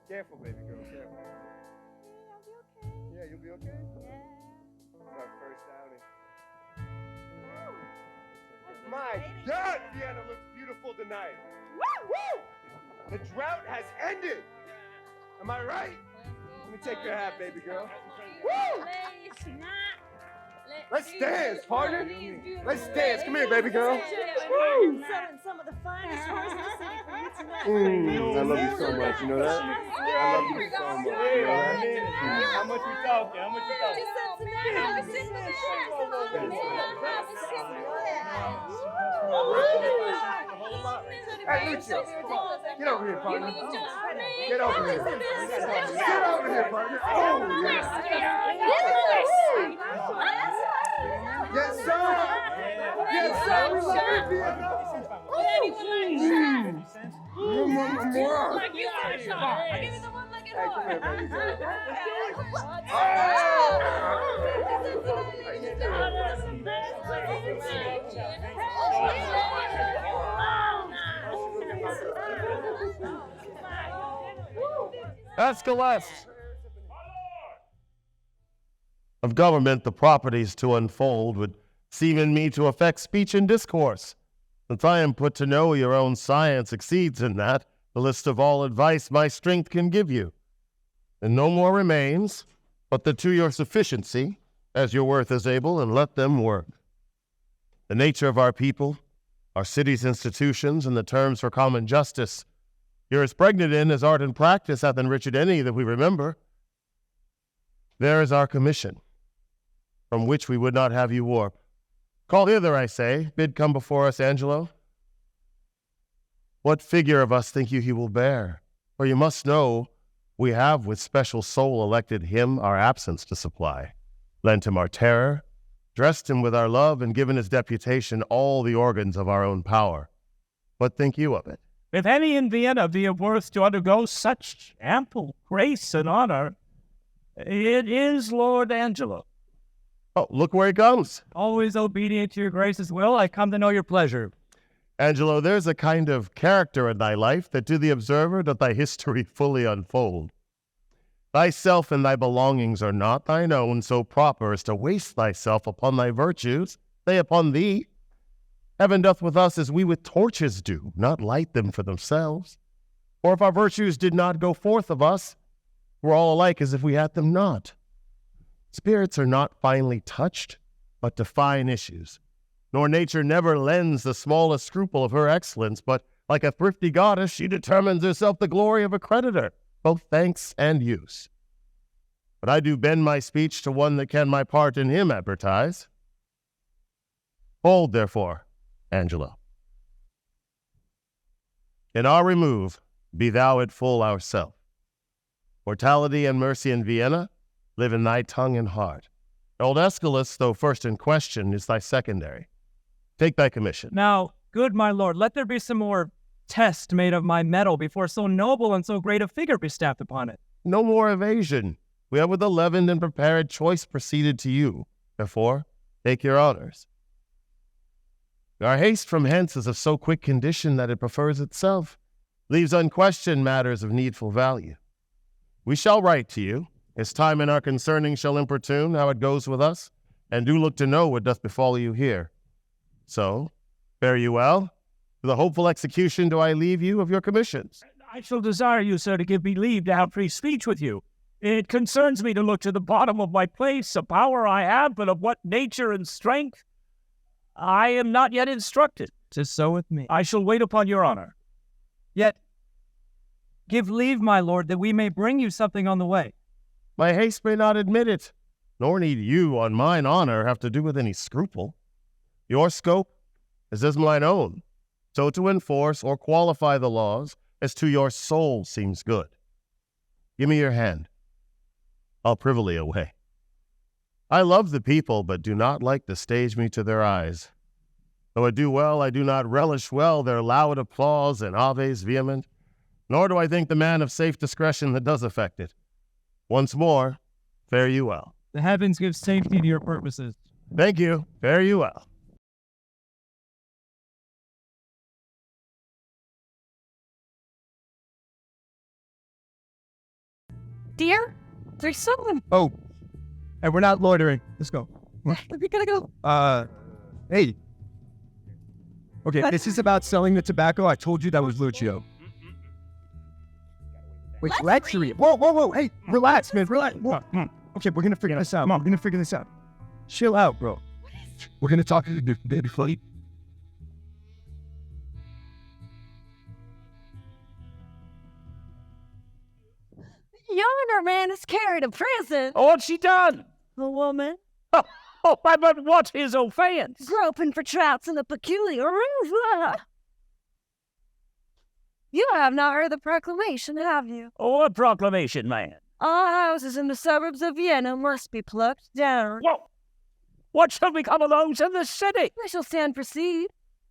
Careful, baby girl, careful. Yeah, I'll be okay. Yeah, you'll be okay? Yeah. It's our first outing. Woo! My God, Vienna looks beautiful tonight. Woo! Woo! The drought has ended. Am I right? Let me take your hat, baby girl. Woo! Let's dance, partner. Let's dance. Come here, baby girl. Woo! Some of the finest horses in the city for you tonight. I love you so much, you know that? I love you so much. You know that? How much we talking? Hey, Lucio, come on. Get over here, partner. Get over here. Get over here, partner. Oh, yes, sir. Yes, sir. We love you, Vienna. More. Give me the one-legged horse. Hey, come here, baby Escalus. Of government, the properties to unfold would seem in me to affect speech and discourse. Since I am put to know your own science exceeds in that the list of all advice my strength can give you. And no more remains, but that to your sufficiency, as your worth is able, and let them work. The nature of our people, our city's institutions, and the terms for common justice, you're as pregnant in as art and practice hath enriched any that we remember. There is our commission, from which we would not have you warp. Call hither, I say, bid come before us, Angelo. What figure of us think you he will bear? For you must know, we have with special soul elected him our absence to supply, lent him our terror, dressed him with our love, and given his deputation all the organs of our own power. What think you of it? If any in Vienna be of worth to undergo such ample grace and honor, it is Lord Angelo. Oh, look where he comes. Always obedient to your grace's will, I come to know your pleasure. Angelo, there's a kind of character in thy life that to the observer doth thy history fully unfold. Thyself and thy belongings are not thine own so proper as to waste thyself upon thy virtues, they upon thee. Heaven doth with us as we with torches do, not light them for themselves. For if our virtues did not go forth of us, we're all alike as if we had them not. Spirits are not finely touched, but to fine issues. Nor nature never lends the smallest scruple of her excellence, but like a thrifty goddess, she determines herself the glory of a creditor, both thanks and use. But I do bend my speech to one that can my part in him advertise. Hold, therefore, Angelo. In our remove, be thou at full ourself. Mortality and mercy in Vienna live in thy tongue and heart. Old Escalus, though first in question, is thy secondary. Take thy commission. Now, good my lord, let there be some more test made of my metal before so noble and so great a figure be stamped upon it. No more evasion. We have with a leavened and prepared choice proceeded to you. Therefore, take your honors. Our haste from hence is of so quick condition that it prefers itself, leaves unquestioned matters of needful value. We shall write to you, as time in our concerning shall importune how it goes with us, and do look to know what doth befall you here. So, fare you well. To the hopeful execution do I leave you of your commissions. I shall desire you, sir, to give me leave to have free speech with you. It concerns me to look to the bottom of my place, a power I have, but of what nature and strength I am not yet instructed. 'Tis so with me. I shall wait upon your honor. Yet, give leave, my lord, that we may bring you something on the way. My haste may not admit it, nor need you, on mine honor, have to do with any scruple. Your scope is as mine own, so to enforce or qualify the laws as to your soul seems good. Give me your hand. I'll privily away. I love the people, but do not like to stage me to their eyes. Though I do well, I do not relish well their loud applause and aves vehement, nor do I think the man of safe discretion that does affect it. Once more, fare you well. The heavens give safety to your purposes. Thank you. Fare you well. dear. There's someone. Oh, and we're not loitering. Let's go. We gotta go. Hey. Okay, What? this is about selling the tobacco. I told you that was Lucio. Wait, Let's Letry. Whoa. Hey, relax, man. Relax. Whoa. Okay, we're gonna figure this out. Mom, we're gonna figure this out. Chill out, bro. We're gonna talk to the baby fleet. Yonder man is carried to prison. Oh, what's she done? A woman Oh, but what is offense? groping for trouts in a peculiar river. You have not heard the proclamation, have you? Oh, what proclamation, man? All houses in the suburbs of Vienna must be plucked down. Whoa! What shall become of those in the city? They shall stand proceed.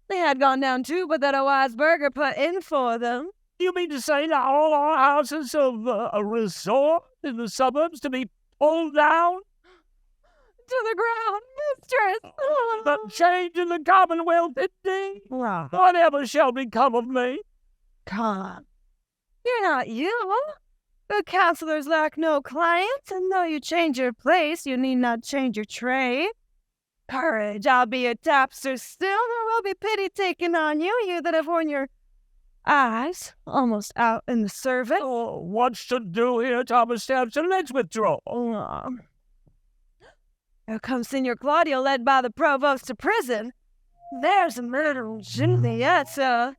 They had gone down too, but that a wise burgher put in for them. You mean to say that all our houses of a resort in the suburbs to be pulled down? To the ground, mistress. The change in the Commonwealth indeed? Whatever shall become of me? Come. You're not you. The counselors lack no clients, and though you change your place, you need not change your trade. Courage, I'll be a tapster still. There will be pity taken on you, you that have worn your eyes almost out in the service. Oh, what's to do here, Thomas Sampson? Let's withdraw. Here comes Senor Claudio, led by the provost to prison. There's a murdering Juliet, sir.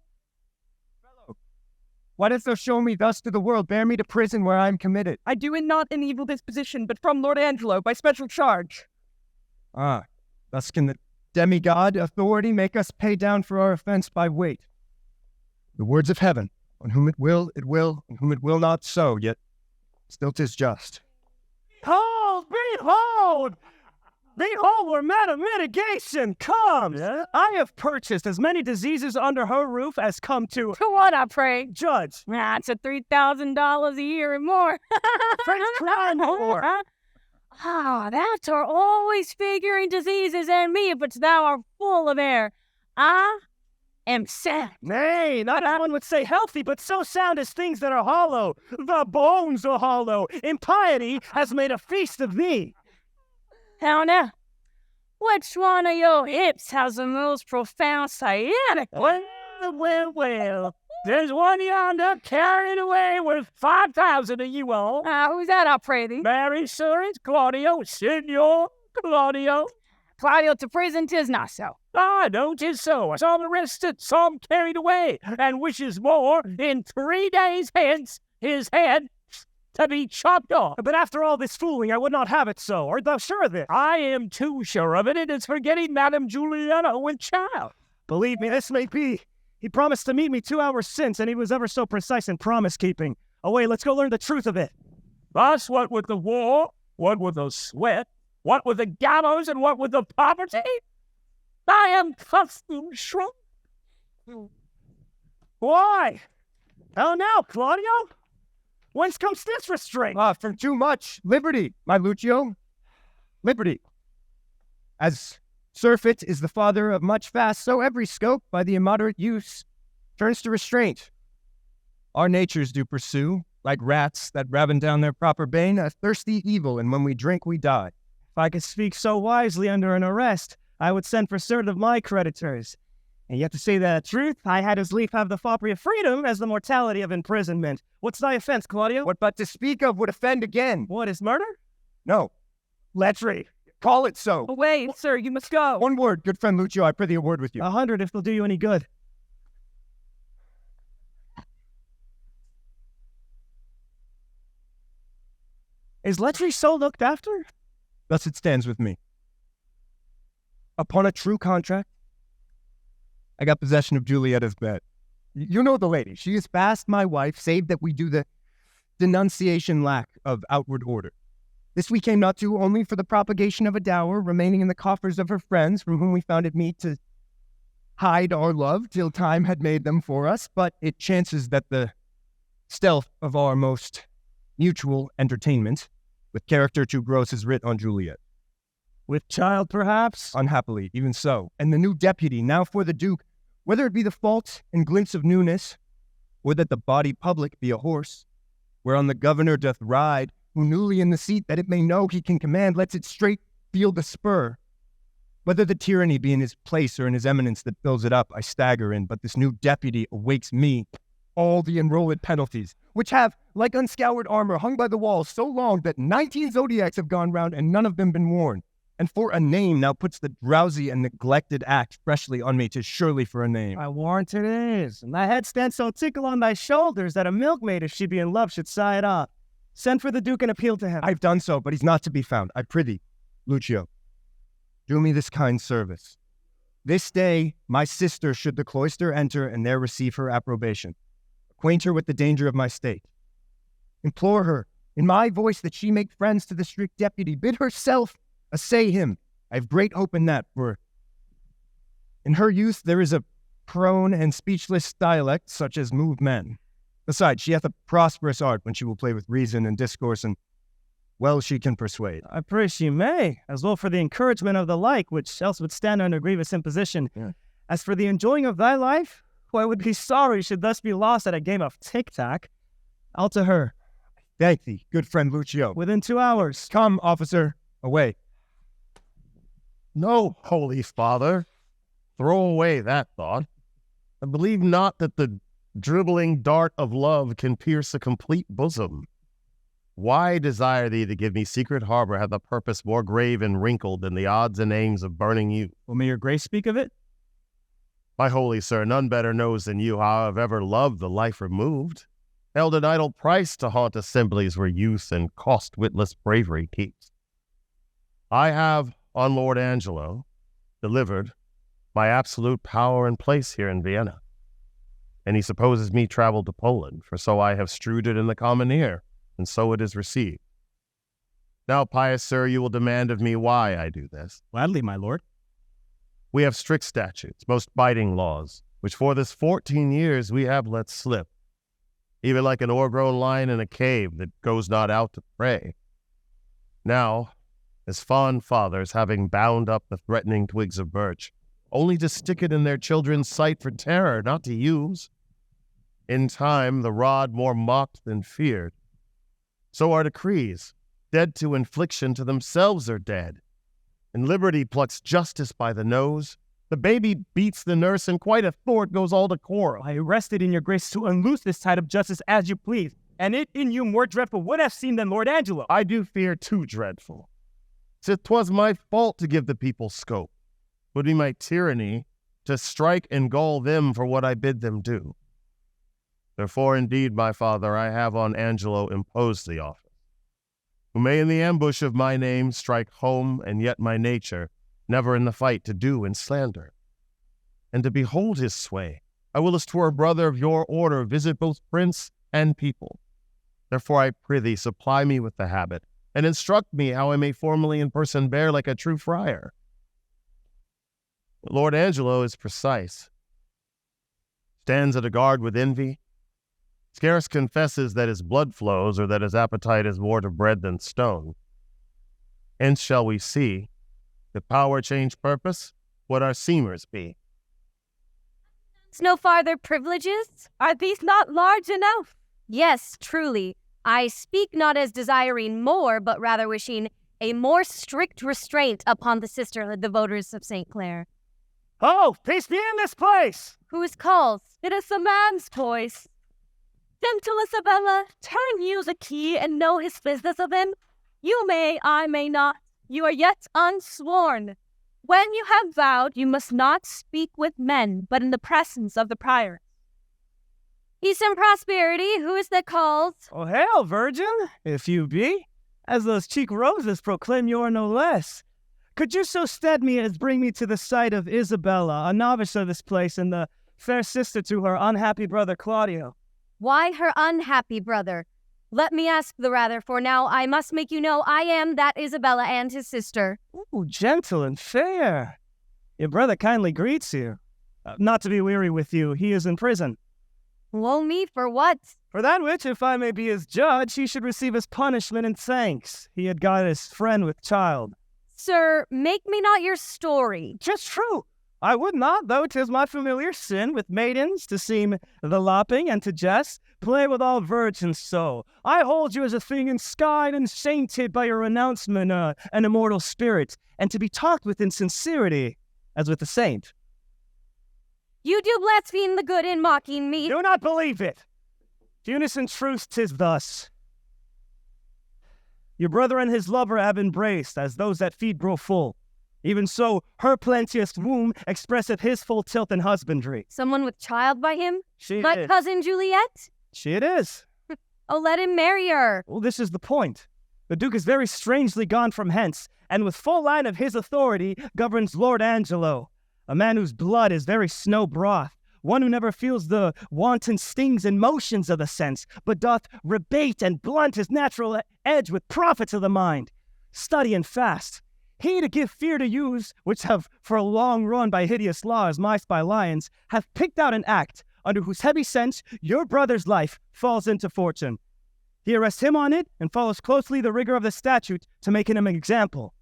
Why dost thou show me thus to the world? Bear me to prison where I am committed. I do it not in evil disposition, but from Lord Angelo, by special charge. Thus can the demigod authority make us pay down for our offense by weight. The words of heaven, on whom it will, on whom it will not so, yet still 'tis just. Behold! Behold, where mitigation comes! Yeah? I have purchased as many diseases under her roof as come to For what, I pray? judge. That's a $3,000 a year and more. French crime whore. That are always figuring diseases and me, but thou art full of air. I am sad. Nay, not as one would say healthy, but so sound as things that are hollow. The bones are hollow. Impiety has made a feast of thee. How now? Which one of your hips has the most profound sciatica? Well. There's one yonder carried away with 5,000 of you all. Who's that, I pray thee? Mary, sir, it's Claudio, Senor Claudio. Claudio to prison, 'tis not so. No, 'tis so. I saw him arrested, saw him carried away, and wishes more, in 3 days hence, his head to be chopped off. But after all this fooling, I would not have it so. Art thou sure of this? I am too sure of it. It is forgetting Madame Juliana with child. Believe me, this may be. He promised to meet me 2 hours since, and he was ever so precise in promise-keeping. Away, let's go learn the truth of it. Thus, what with the war, what with the sweat, what with the gallows, and what with the poverty, I am custom shrunk. Why? How now, Claudio? Whence comes this restraint? From too much. Liberty, my Lucio. Liberty. As surfeit is the father of much fast, so every scope, by the immoderate use, turns to restraint. Our natures do pursue, like rats that raven down their proper bane, a thirsty evil, and when we drink, we die. If I could speak so wisely under an arrest, I would send for certain of my creditors. And yet to say the truth, I had as lief have the foppery of freedom as the mortality of imprisonment. What's thy offense, Claudio? What but to speak of would offend again. What, is murder? No. Lechery. Call it so. Away, sir, you must go. One word, good friend Lucio, I prithee a word with you. 100 if they'll do you any good. Is Lechery so looked after? Thus it stands with me. Upon a true contract, I got possession of Julieta's bed. You know the lady. She is fast my wife, save that we do the denunciation lack of outward order. This we came not to only for the propagation of a dower remaining in the coffers of her friends, from whom we found it meet to hide our love till time had made them for us, but it chances that the stealth of our most mutual entertainment, with character too gross, is writ on Juliet. With child, perhaps? Unhappily, even so. And the new deputy, now for the Duke, whether it be the fault and glints of newness, or that the body public be a horse, whereon the governor doth ride, who newly in the seat, that it may know he can command, lets it straight feel the spur. Whether the tyranny be in his place or in his eminence that fills it up, I stagger in, but this new deputy awakes me all the enrolled penalties, which have, like unscoured armor, hung by the walls so long that 19 zodiacs have gone round and none of them been worn. And for a name now puts the drowsy and neglected act freshly on me, 'tis surely for a name. I warrant it is, and thy head stands so tickle on thy shoulders that a milkmaid, if she be in love, should sigh it off. Send for the Duke and appeal to him. I've done so, but he's not to be found. I prithee, Lucio, do me this kind service. This day my sister should the cloister enter and there receive her approbation. Acquaint her with the danger of my state. Implore her, in my voice, that she make friends to the strict deputy. Bid herself assay him. I have great hope in that, for in her youth there is a prone and speechless dialect such as move men. Besides, she hath a prosperous art when she will play with reason and discourse, and well she can persuade. I pray she may, as well for the encouragement of the like, which else would stand under grievous imposition. Yeah. As for the enjoying of thy life, who I would be sorry should thus be lost at a game of tic-tac. I'll to her. Thank thee, good friend Lucio. Within 2 hours. Come, officer, away. No, Holy Father, throw away that thought. I believe not that the dribbling dart of love can pierce a complete bosom. Why desire thee to give me secret harbor hath a purpose more grave and wrinkled than the odds and aims of burning you? Will may your grace speak of it? My holy sir, none better knows than you how I've ever loved the life removed, held an idle price to haunt assemblies where youth and cost-witless bravery keeps. I have, on Lord Angelo, delivered my absolute power and place here in Vienna, and he supposes me traveled to Poland, for so I have strewed it in the common ear, and so it is received. Now, pious sir, you will demand of me why I do this. Gladly, my lord. We have strict statutes, most biting laws, which for this 14 years we have let slip, even like an o'ergrown lion in a cave that goes not out to prey. Now, as fond fathers, having bound up the threatening twigs of birch, only to stick it in their children's sight for terror, not to use, in time the rod more mocked than feared. So our decrees, dead to infliction, to themselves are dead. And liberty plucks justice by the nose. The baby beats the nurse, and quite a thwart goes all to quarrel. I rested in your grace to unloose this tide of justice as you please, and it in you more dreadful would have seemed than Lord Angelo. I do fear too dreadful. 'Twas my fault to give the people scope. Would be my tyranny to strike and gall them for what I bid them do. Therefore, indeed, my father, I have on Angelo imposed the office, who may in the ambush of my name strike home, and yet my nature, never in the fight to do and slander. And to behold his sway, I will as 'twere a brother of your order visit both prince and people. Therefore I prithee supply me with the habit, and instruct me how I may formally in person bear like a true friar. Lord Angelo is precise, stands at a guard with envy, scarce confesses that his blood flows or that his appetite is more to bread than stone. Hence shall we see, if power change purpose, what our seamers be. No farther privileges? Are these not large enough? Yes, truly. I speak not as desiring more, but rather wishing a more strict restraint upon the sisterhood, the voters of St. Clair. Oh, peace be in this place! Whose calls? It is a man's voice. Gentle Isabella, turn you the key and know his business of him. You may, I may not. You are yet unsworn. When you have vowed, you must not speak with men, but in the presence of the prior. Peace and prosperity, who is that calls? Oh, hail, virgin, if you be, as those cheek roses proclaim you are no less. Could you so stead me as bring me to the sight of Isabella, a novice of this place, and the fair sister to her unhappy brother Claudio? Why her unhappy brother? Let me ask the rather, for now I must make you know I am that Isabella and his sister. Ooh, gentle and fair. Your brother kindly greets you. Not to be weary with you, he is in prison. Woe me for what? For that which, if I may be his judge, he should receive his punishment and thanks. He had got his friend with child. Sir, make me not your story. Just true. I would not, though 'tis my familiar sin with maidens to seem the lopping and to jest, play with all virgins so. I hold you as a thing enskied and sainted by your renouncement, an immortal spirit, and to be talked with in sincerity, as with a saint. You do blaspheme the good in mocking me. Do not believe it. Eunice in truth 'tis thus. Your brother and his lover have embraced, as those that feed grow full. Even so, her plenteous womb expresseth his full tilth and husbandry. Someone with child by him? She My is. cousin Juliet? She it is. Oh, let him marry her. Well, this is the point. The Duke is very strangely gone from hence, and with full line of his authority governs Lord Angelo, a man whose blood is very snow broth, one who never feels the wanton stings and motions of the sense, but doth rebate and blunt his natural edge with profits of the mind. Study and fast. He to give fear to use, which have for a long run by hideous laws mice by lions, hath picked out an act, under whose heavy sense your brother's life falls into fortune. He arrests him on it, and follows closely the rigor of the statute to make him an example.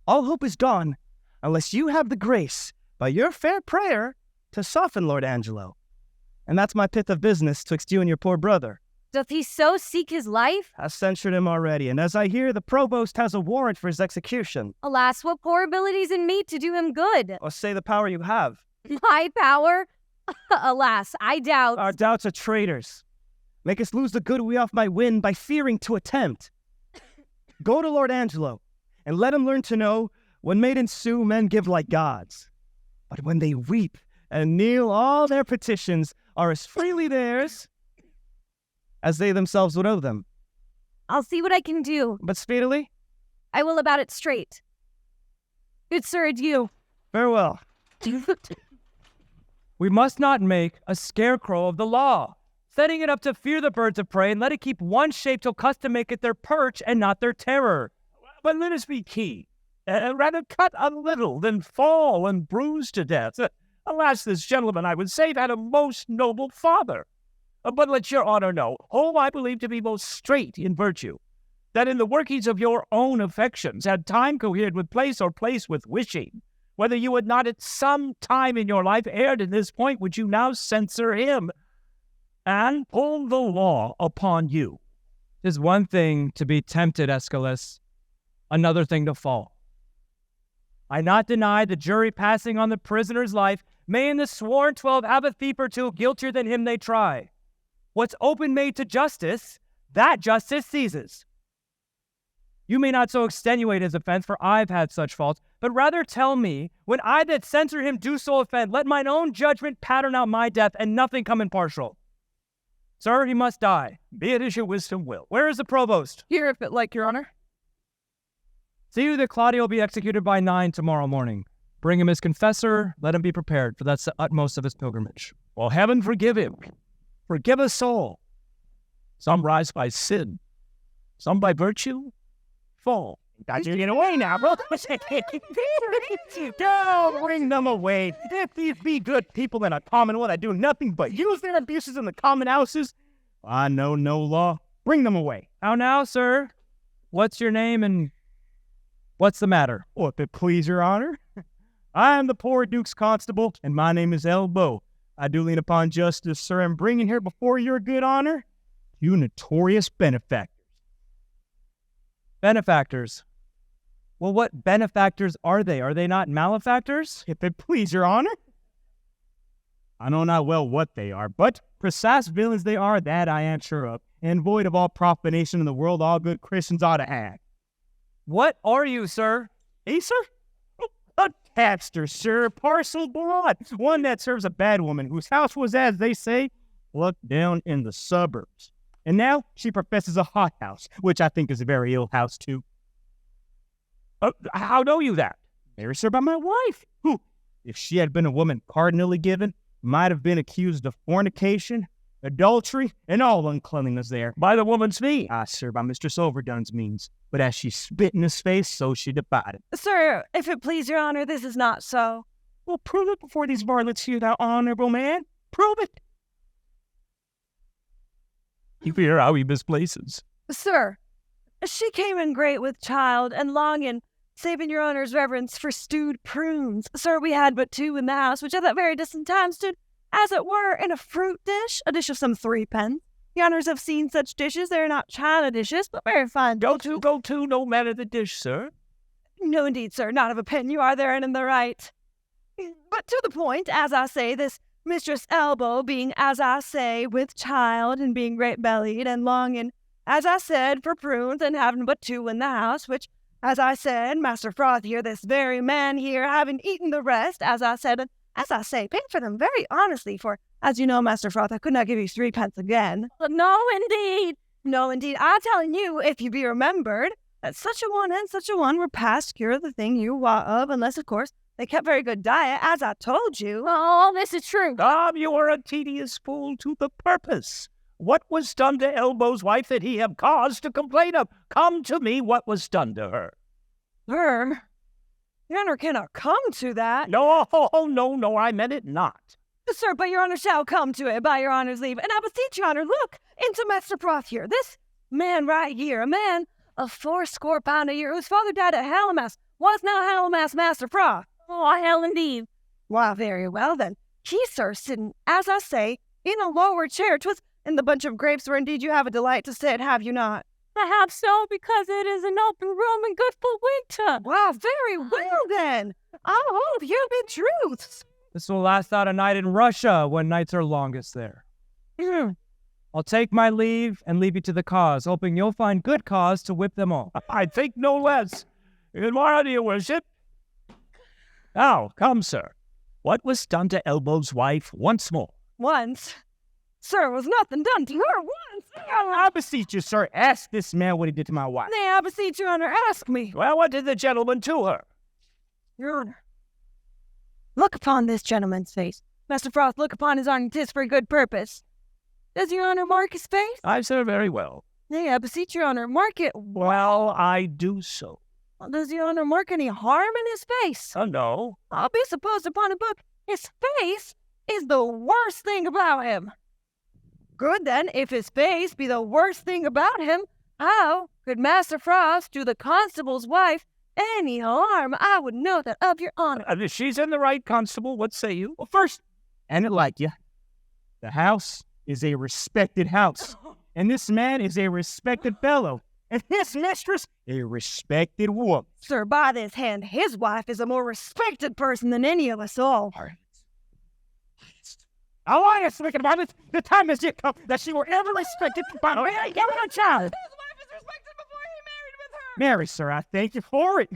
All hope is gone, unless you have the grace, by your fair prayer, to soften Lord Angelo. And that's my pith of business twixt you and your poor brother. Doth he so seek his life? I've censured him already, and as I hear, the provost has a warrant for his execution. Alas, what poor abilities in me to do him good? Or say the power you have. My power? Alas, I doubt. Our doubts are traitors. Make us lose the good we oft might win by fearing to attempt. Go to Lord Angelo, and let him learn to know, when maidens sue, men give like gods. But when they weep and kneel, all their petitions are as freely theirs as they themselves would owe them. I'll see what I can do. But speedily? I will about it straight. Good sir, adieu. Farewell. We must not make a scarecrow of the law, setting it up to fear the birds of prey, and let it keep one shape till custom make it their perch and not their terror. But let us be keen. Rather cut a little than fall and bruise to death. Alas, this gentleman, I would say, had a most noble father. But let your honor know, whom I believe to be most straight in virtue, that in the workings of your own affections, had time cohered with place or place with wishing, whether you had not at some time in your life erred in this point which you now censure him, and pull the law upon you. 'Tis one thing to be tempted, Escalus, another thing to fall. I not deny the jury passing on the prisoner's life may in the sworn 12 have a thief or two guiltier than him they try. What's open made to justice, that justice seizes. You may not so extenuate his offense, for I've had such faults, but rather tell me, when I that censure him do so offend, let mine own judgment pattern out my death, and nothing come impartial. Sir, he must die. Be it as your wisdom will. Where is the provost? Here, if it like, your honor. See you that Claudio be executed by 9 tomorrow morning. Bring him his confessor, let him be prepared, for that's the utmost of his pilgrimage. Well, heaven forgive him. Forgive us all. Some rise by sin, some by virtue fall. Got you get away now, bro. Don't bring them away. If these be good people in a commonwealth that do nothing but use their abuses in the common houses, I know no law. Bring them away. How now, sir? What's your name and what's the matter? Oh, if it please your honor, I am the poor Duke's constable, and my name is Elbow. I do lean upon justice, sir, and bringing here before your good honor, you notorious benefactors. Benefactors? Well, what benefactors are they? Are they not malefactors? If it please your honor, I know not well what they are, but precise villains they are, that I am sure of, and void of all profanation in the world all good Christians ought to have. What are you, sir? Sir? A tapster, sir, parcel blood, one that serves a bad woman whose house was, as they say, looked down in the suburbs. And now she professes a hot house, which I think is a very ill house, too. How know you that? Married, sir, by my wife, who, if she had been a woman cardinally given, might have been accused of fornication, adultery, and all uncleanliness there. By the woman's fee. Ah, sir, by Mistress Overdone's means. But as she spit in his face, so she departed. Sir, if it please your honor, this is not so. Well, prove it before these varlets here, thou honorable man. Prove it. You fear how he misplaces. Sir, she came in great with child, and long in saving your honor's reverence for stewed prunes. Sir, we had but 2 in the house, which at that very distant time stood, as it were, in a fruit dish, a dish of some 3 pence, The honors have seen such dishes. They're not china dishes, but very fine. Go to, no matter the dish, sir. No, indeed, sir, not of a pen. You are therein in the right. But to the point, as I say, this Mistress Elbow being, as I say, with child and being great-bellied and longing, as I said, for prunes and having but two in the house, which, as I said, Master Froth here, this very man here, having eaten the rest, as I said, and as I say, paid for them very honestly, for, as you know, Master Froth, I could not give you 3 pence again. No, indeed. No, indeed, I'm telling you, if you be remembered, that such a one and such a one were past cure of the thing you wot of, unless, of course, they kept very good diet, as I told you. Oh, this is true. You are a tedious fool to the purpose. What was done to Elbow's wife that he have cause to complain of? Come to me, what was done to her? Sir, your honor cannot come to that. No, no, I meant it not. Sir, but your honor shall come to it, by your honor's leave. And I beseech your honor, look into Master Froth here. This man right here, a man of 80 pound a year, whose father died at Hallowmas, was now Hallowmas Master Froth. Oh, hell indeed. Why, very well then. He, sir, sitting, as I say, in a lower chair. 'Twas in the bunch of grapes where indeed you have a delight to sit, have you not? I have so, because it is an open room and good for winter. Wow, very well then. I hope you be truths. This will last out a night in Russia when nights are longest there. I'll take my leave and leave you to the cause, hoping you'll find good cause to whip them all. I think no less. Good morning, your worship. Now, come, sir. What was done to Elbow's wife once more? Once? Sir, was nothing done to her once. I beseech you, sir, ask this man what he did to my wife. Nay, I beseech your honor, ask me. Well, what did the gentleman to her? Your honor, look upon this gentleman's face. Master Froth, look upon his honor, 'tis for a good purpose. Does your honor mark his face? I, sir, very well. Nay, I beseech your honor, mark it. Well, I do so. Does your honor mark any harm in his face? No. I'll be supposed upon a book. His face is the worst thing about him. Good then, if his face be the worst thing about him, how could Master Frost do the constable's wife any harm? I would know that of your honor. She's in the right, constable. What say you? Well, first, and it like you, the house is a respected house, and this man is a respected fellow, and his mistress a respected woman. Sir, by this hand, his wife is a more respected person than any of us all. I was thinking about it. The time has yet come that she were ever respected by any given child. His wife is respected before he married with her. Mary, sir, I thank you for it.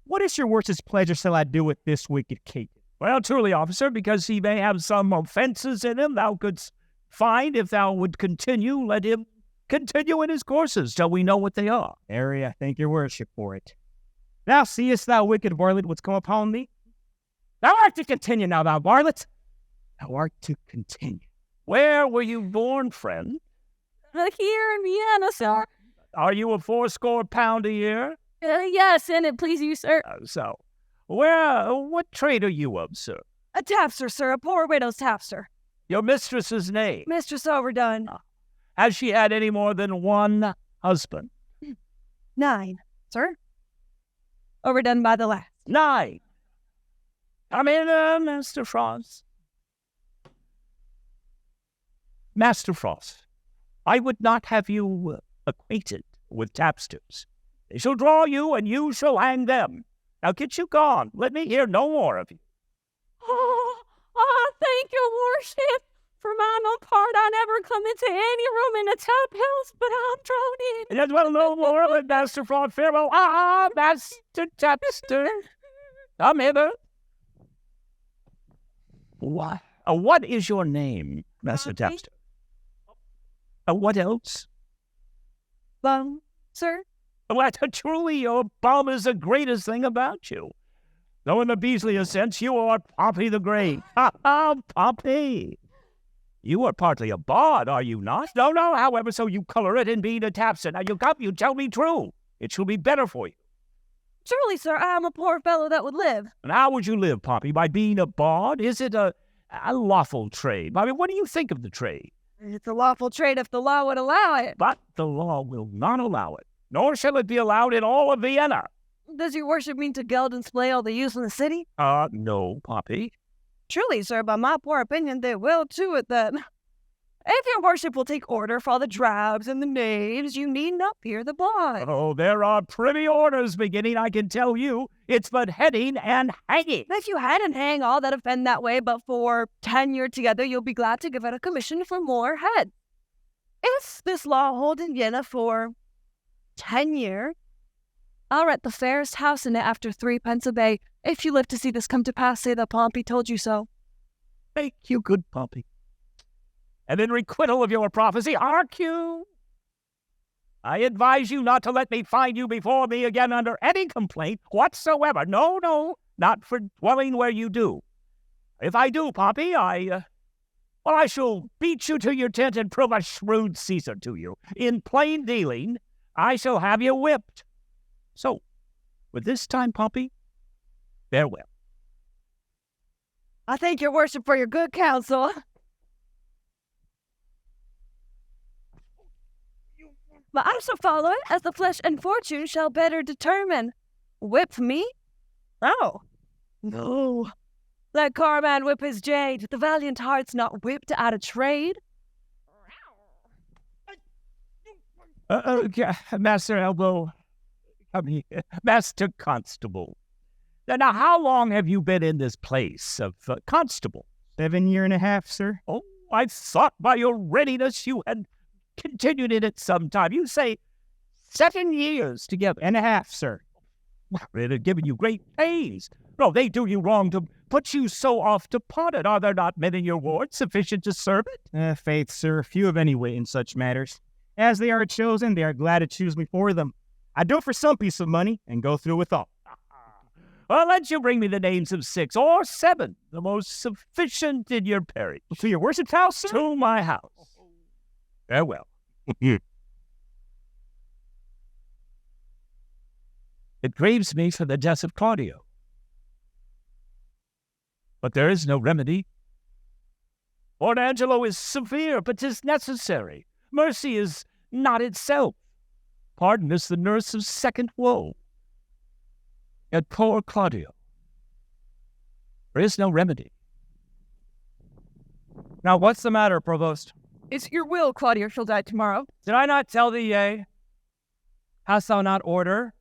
What is your worship's pleasure shall I do with this wicked Kate? Well, truly, officer, because he may have some offenses in him, thou couldst find, if thou would continue, let him continue in his courses till we know what they are. Mary, I thank your worship for it. Now seest thou, wicked varlet, what's come upon thee? Thou art to continue now, thou varlet. Thou art to continue. Where were you born, friend? Here in Vienna, sir. Are you a 80 pound a year? Yes, and it please you, sir. So, what trade are you of, sir? A tapster, sir, a poor widow's tapster. Your mistress's name? Mistress Overdone. Has she had any more than one husband? 9, sir. Overdone by the last. 9. Come in, Master Frost. Master Frost, I would not have you acquainted with tapsters. They shall draw you, and you shall hang them. Now get you gone. Let me hear no more of you. Oh, thank your worship. For my own part, I never come into any room in a tap house, but I'm drawn in. Yes, well, no more of it, Master Frost. Farewell. Master Tapster. Come hither. What is your name, Master Tapster? What else? Bum, sir. Well, truly, your bum is the greatest thing about you. Though in the Beasley sense, you are Pompey the Great. Pompey. You are partly a bard, are you not? No, however, so you color it in being a tapster. Now you tell me true. It shall be better for you. Truly, sir, I am a poor fellow that would live. And how would you live, Pompey? By being a bard? Is it a lawful trade? I mean, what do you think of the trade? It's a lawful trade if the law would allow it. But the law will not allow it, nor shall it be allowed in all of Vienna. Does your worship mean to geld and splay all the youths in the city? No, Pompey. Truly, sir, by my poor opinion, they will to it then. If your worship will take order for all the drabs and the knaves, you need not fear the blood. Oh, there are privy orders beginning, I can tell you. It's but heading and hanging. If you had and hang all that offend that way, but for tenure together, you'll be glad to give out a commission for more head. Is this law hold in Vienna for tenure? I'll rent the fairest house in it after 3 pence a day. If you live to see this come to pass, say that Pompey told you so. Thank you, good Pompey. And in requital of your prophecy, hark you. I advise you not to let me find you before me again under any complaint whatsoever. No, not for dwelling where you do. If I do, Pompey, I shall beat you to your tent and prove a shrewd Caesar to you. In plain dealing, I shall have you whipped. So, with this time, Pompey, farewell. I thank your worship for your good counsel. But I shall follow it, as the flesh and fortune shall better determine. Whip me? Oh, no. Let Carman whip his jade. The valiant heart's not whipped out of trade. Master Elbow, come here. Master Constable. Now, how long have you been in this place of constable? 7.5 years, sir. Oh, I thought by your readiness you had continued in it some time. You say 7 years together. 1.5, sir. Well, it had given you great pains. No, they do you wrong to put you so oft upon it. Are there not men in your ward sufficient to serve it? Faith, sir, few of any weight in such matters. As they are chosen, they are glad to choose me for them. I do it for some piece of money and go through with all. Well, let you bring me the names of 6 or 7, the most sufficient in your parish. To your worship's house, sir? To my house. Farewell. It grieves me for the death of Claudio. But there is no remedy. Lord Angelo is severe, but 'tis necessary. Mercy is not itself. Pardon is the nurse of second woe. Yet poor Claudio, there is no remedy. Now, what's the matter, Provost? Is it your will Claudio shall die tomorrow? Did I not tell thee, yea? Hast thou not order?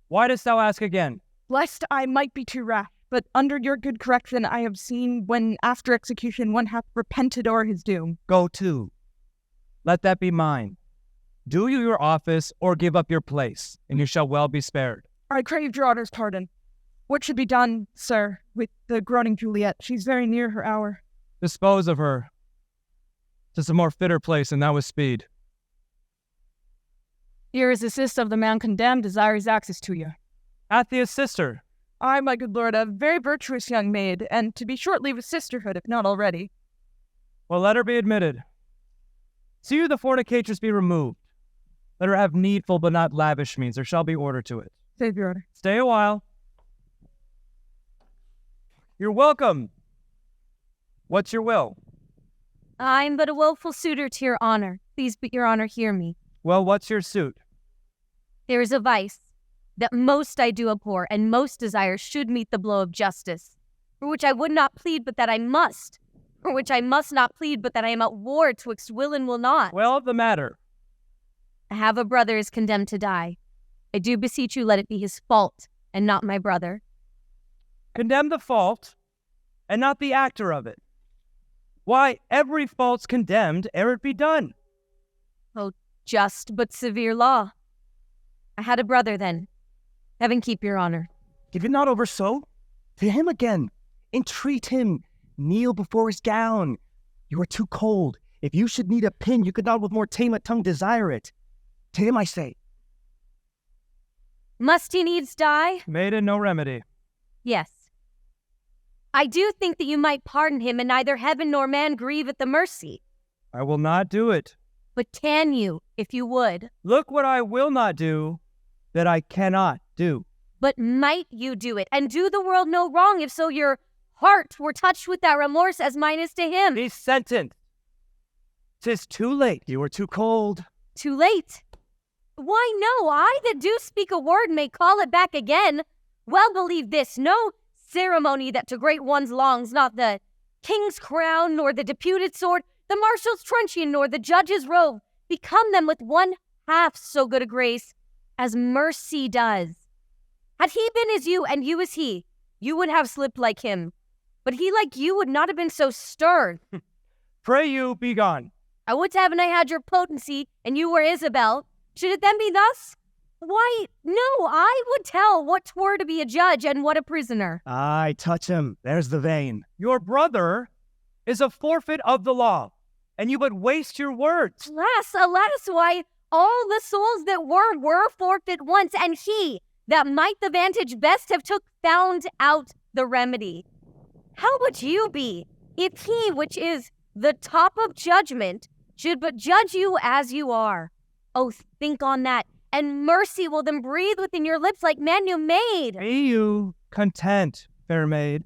Why dost thou ask again? Lest I might be too rash, but under your good correction I have seen when after execution one hath repented o'er his doom. Go to. Let that be mine. Do you your office, or give up your place, and you shall well be spared. I crave your honor's pardon. What should be done, sir, with the groaning Juliet? She's very near her hour. Dispose of her. 'Tis a more fitter place, and that with speed. Here is assist of the man condemned, desires access to you. Hath thee a sister? I, my good lord, a very virtuous young maid, and to be short leave a sisterhood, if not already. Well, let her be admitted. See you the fornicatress be removed. Let her have needful but not lavish means. There shall be order to it. Save your order. Stay a while. You're welcome. What's your will? I'm but a woeful suitor to your honor. Please, but your honor, hear me. Well, what's your suit? There is a vice that most I do abhor, and most desire should meet the blow of justice, for which I would not plead, but that I must, for which I must not plead, but that I am at war twixt will and will not. Well, the matter. I have a brother is condemned to die. I do beseech you, let it be his fault, and not my brother. Condemn the fault, and not the actor of it. Why, every fault's condemned ere it be done. Oh, just but severe law. I had a brother then. Heaven keep your honor. Give it not over so. To him again. Entreat him. Kneel before his gown. You are too cold. If you should need a pin, you could not with more tame a tongue desire it. To him I say. Must he needs die? Maiden, no remedy. Yes. I do think that you might pardon him, and neither heaven nor man grieve at the mercy. I will not do it. But can you, if you would? Look what I will not do, that I cannot do. But might you do it, and do the world no wrong, if so your heart were touched with that remorse as mine is to him? Be sentenced. 'Tis too late. You are too cold. Too late. Why, no, I that do speak a word may call it back again. Well, believe this, no ceremony that to great ones longs, not the king's crown, nor the deputed sword, the marshal's truncheon, nor the judge's robe, become them with one half so good a grace as mercy does. Had he been as you, and you as he, you would have slipped like him. But he like you would not have been so stern. Pray you, be gone. I would to heaven I had your potency, and you were Isabel. Should it then be thus? Why, no, I would tell what 'twere to be a judge and what a prisoner. Aye, touch him. There's the vein. Your brother is a forfeit of the law, and you but waste your words. Alas, why, all the souls that were forfeit once, and he that might the vantage best have found out the remedy. How would you be if he, which is the top of judgment, should but judge you as you are? Oh, think on that, and mercy will then breathe within your lips like man you made. Be you content, fair maid.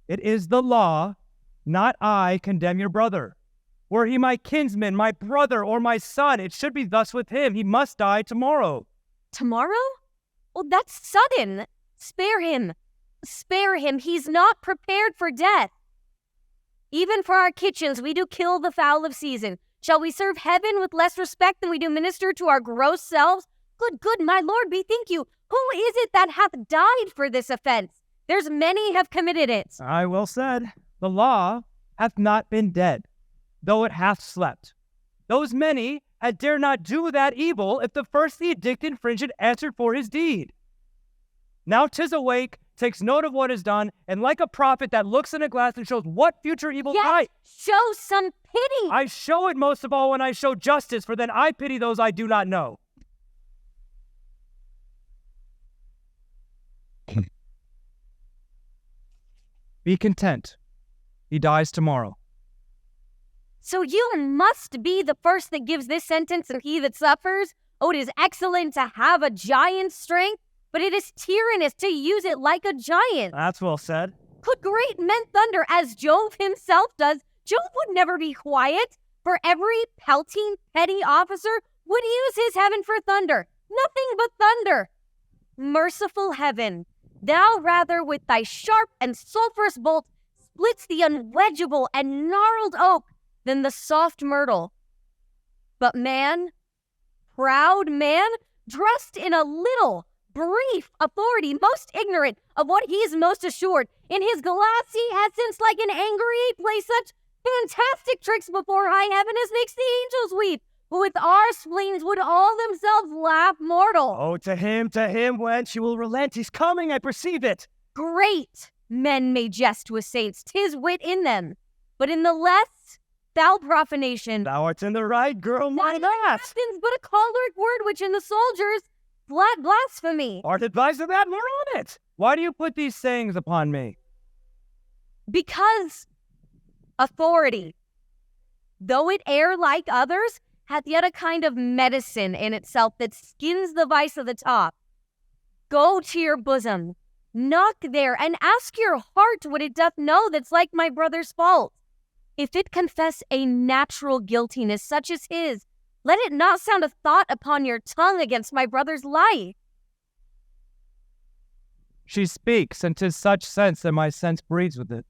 It is the law, not I, condemn your brother. Were he my kinsman, my brother, or my son, it should be thus with him. He must die tomorrow. Tomorrow? Well, that's sudden. Spare him. Spare him. He's not prepared for death. Even for our kitchens, we do kill the fowl of season. Shall we serve heaven with less respect than we do minister to our gross selves? Good, my lord, bethink you. Who is it that hath died for this offense? There's many have committed it. I well said. The law hath not been dead, though it hath slept. Those many had dare not do that evil if the first the edict infringed answered for his deed. Now 'tis awake, takes note of what is done, and like a prophet that looks in a glass and shows what future evil Yes, show some pity. I show it most of all when I show justice, for then I pity those I do not know. Be content. He dies tomorrow. So you must be the first that gives this sentence and he that suffers? Oh, it is excellent to have a giant's strength, but it is tyrannous to use it like a giant. That's well said. Could great men thunder as Jove himself does? Jove would never be quiet, for every pelting petty officer would use his heaven for thunder. Nothing but thunder. Merciful heaven, thou rather with thy sharp and sulphurous bolt splits the unwedgeable and gnarled oak than the soft myrtle. But man, proud man, dressed in a little, brief authority, most ignorant of what he is most assured, in his glassy essence like an angry ape plays such fantastic tricks before high heaven as makes the angels weep, who with our spleens would all themselves laugh mortal. Oh, to him, wench, you will relent. He's coming, I perceive it. Great men may jest with saints, 'tis wit in them, but in the less foul profanation. Thou art in the right, girl, my Not that. Athens, but a choleric word which in the soldiers flat blasphemy. Art advised of that, more on it. Why do you put these sayings upon me? Because authority, though it err like others, hath yet a kind of medicine in itself that skins the vice of the top. Go to your bosom, knock there, and ask your heart what it doth know that's like my brother's fault. If it confess a natural guiltiness such as his, let it not sound a thought upon your tongue against my brother's life. She speaks, and 'tis such sense that my sense breathes with it.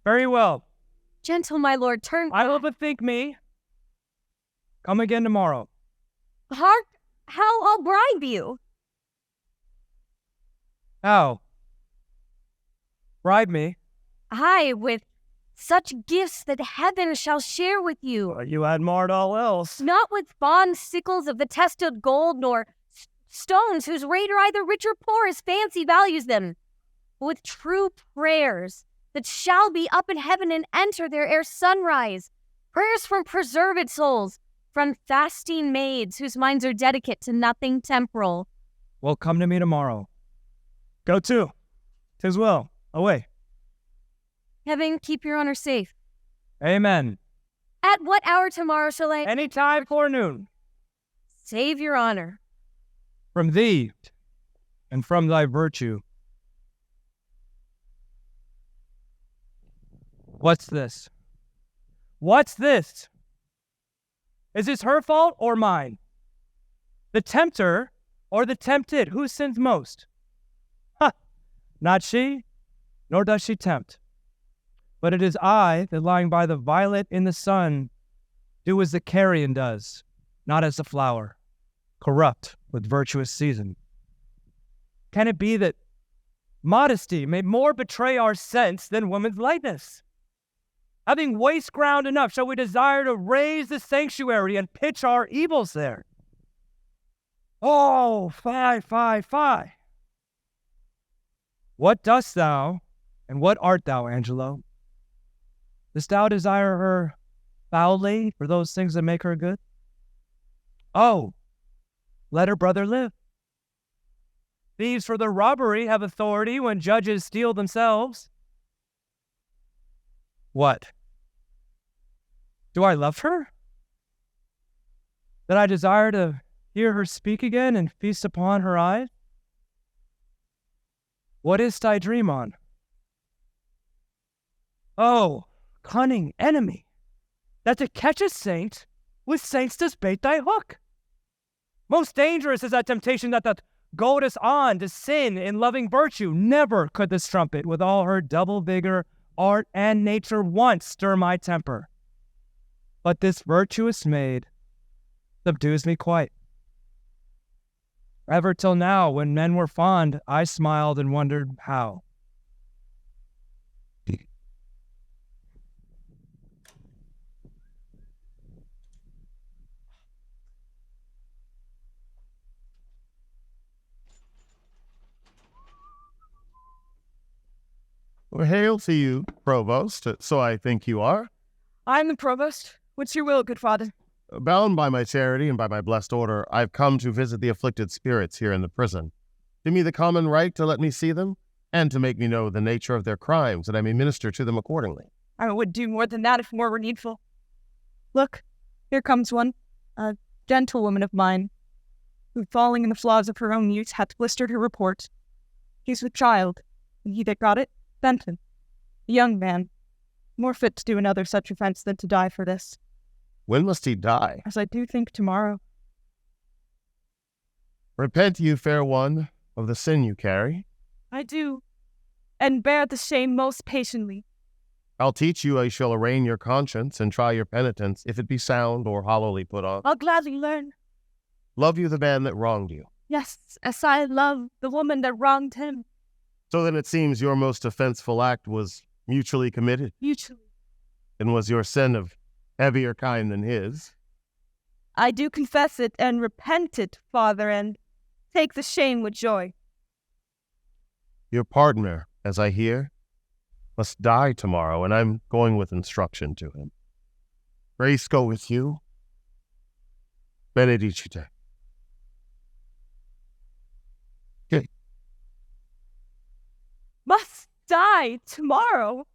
Very well. Gentle my lord, turn I will bethink me. Come again tomorrow. Hark, how I'll bribe you. How? Bribe me. Aye, with such gifts that heaven shall share with you. Well, you had marred all else. Not with fond sickles of the tested gold, nor stones whose rate are either rich or poor as fancy values them, but with true prayers that shall be up in heaven and enter there ere sunrise. Prayers from preserved souls, from fasting maids whose minds are dedicate to nothing temporal. Well, come to me tomorrow. Go to. 'Tis well. Away. Heaven keep your honor safe. Amen. At what hour tomorrow shall I Any time forenoon. save your honor? From thee and from thy virtue. What's this? What's this? Is this her fault or mine? The tempter or the tempted? Who sins most? Ha! Not she, nor does she tempt. But it is I that, lying by the violet in the sun, do as the carrion does, not as the flower, corrupt with virtuous season. Can it be that modesty may more betray our sense than woman's lightness? Having waste ground enough, shall we desire to raise the sanctuary and pitch our evils there? Oh, fie, fie, fie. What dost thou, and what art thou, Angelo? Dost thou desire her foully for those things that make her good? Oh, let her brother live. Thieves for their robbery have authority when judges steal themselves. What? Do I love her? That I desire to hear her speak again and feast upon her eyes? What is't I dream on? Oh, cunning enemy, that to catch a saint, with saints does bait thy hook. Most dangerous is that temptation that doth goad us on to sin in loving virtue. Never could this trumpet, with all her double vigor, art, and nature, once stir my temper. But this virtuous maid subdues me quite. Ever till now, when men were fond, I smiled and wondered how. Well, hail to you, Provost, so I think you are. I'm the provost. What's your will, good father? Bound by my charity and by my blessed order, I've come to visit the afflicted spirits here in the prison. Give me the common right to let me see them, and to make me know the nature of their crimes, that I may minister to them accordingly. I would do more than that if more were needful. Look, here comes one, a gentlewoman of mine, who, falling in the flaws of her own youth, hath blistered her report. He's with child, and he that got it, Benton, a young man, more fit to do another such offence than to die for this. When must he die? As I do think tomorrow. Repent you, fair one, of the sin you carry. I do, and bear the shame most patiently. I'll teach you how you shall arraign your conscience and try your penitence, if it be sound or hollowly put on. I'll gladly learn. Love you the man that wronged you. Yes, as I love the woman that wronged him. So then it seems your most offenseful act was mutually committed. Mutually. And was your sin of heavier kind than his? I do confess it and repent it, father, and take the shame with joy. Your partner, as I hear, must die tomorrow, and I'm going with instruction to him. Grace go with you. Benedicite. Okay. Must die tomorrow?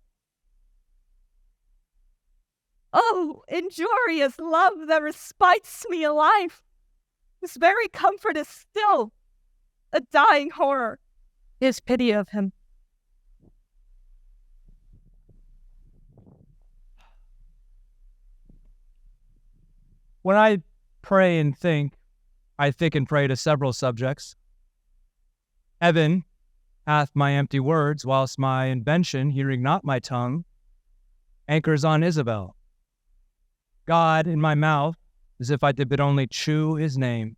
Oh, injurious love that respites me alive! This very comfort is still a dying horror. His pity of him. When I pray and think, I think and pray to several subjects. Heaven hath my empty words, whilst my invention, hearing not my tongue, anchors on Isabel. God in my mouth, as if I did but only chew his name,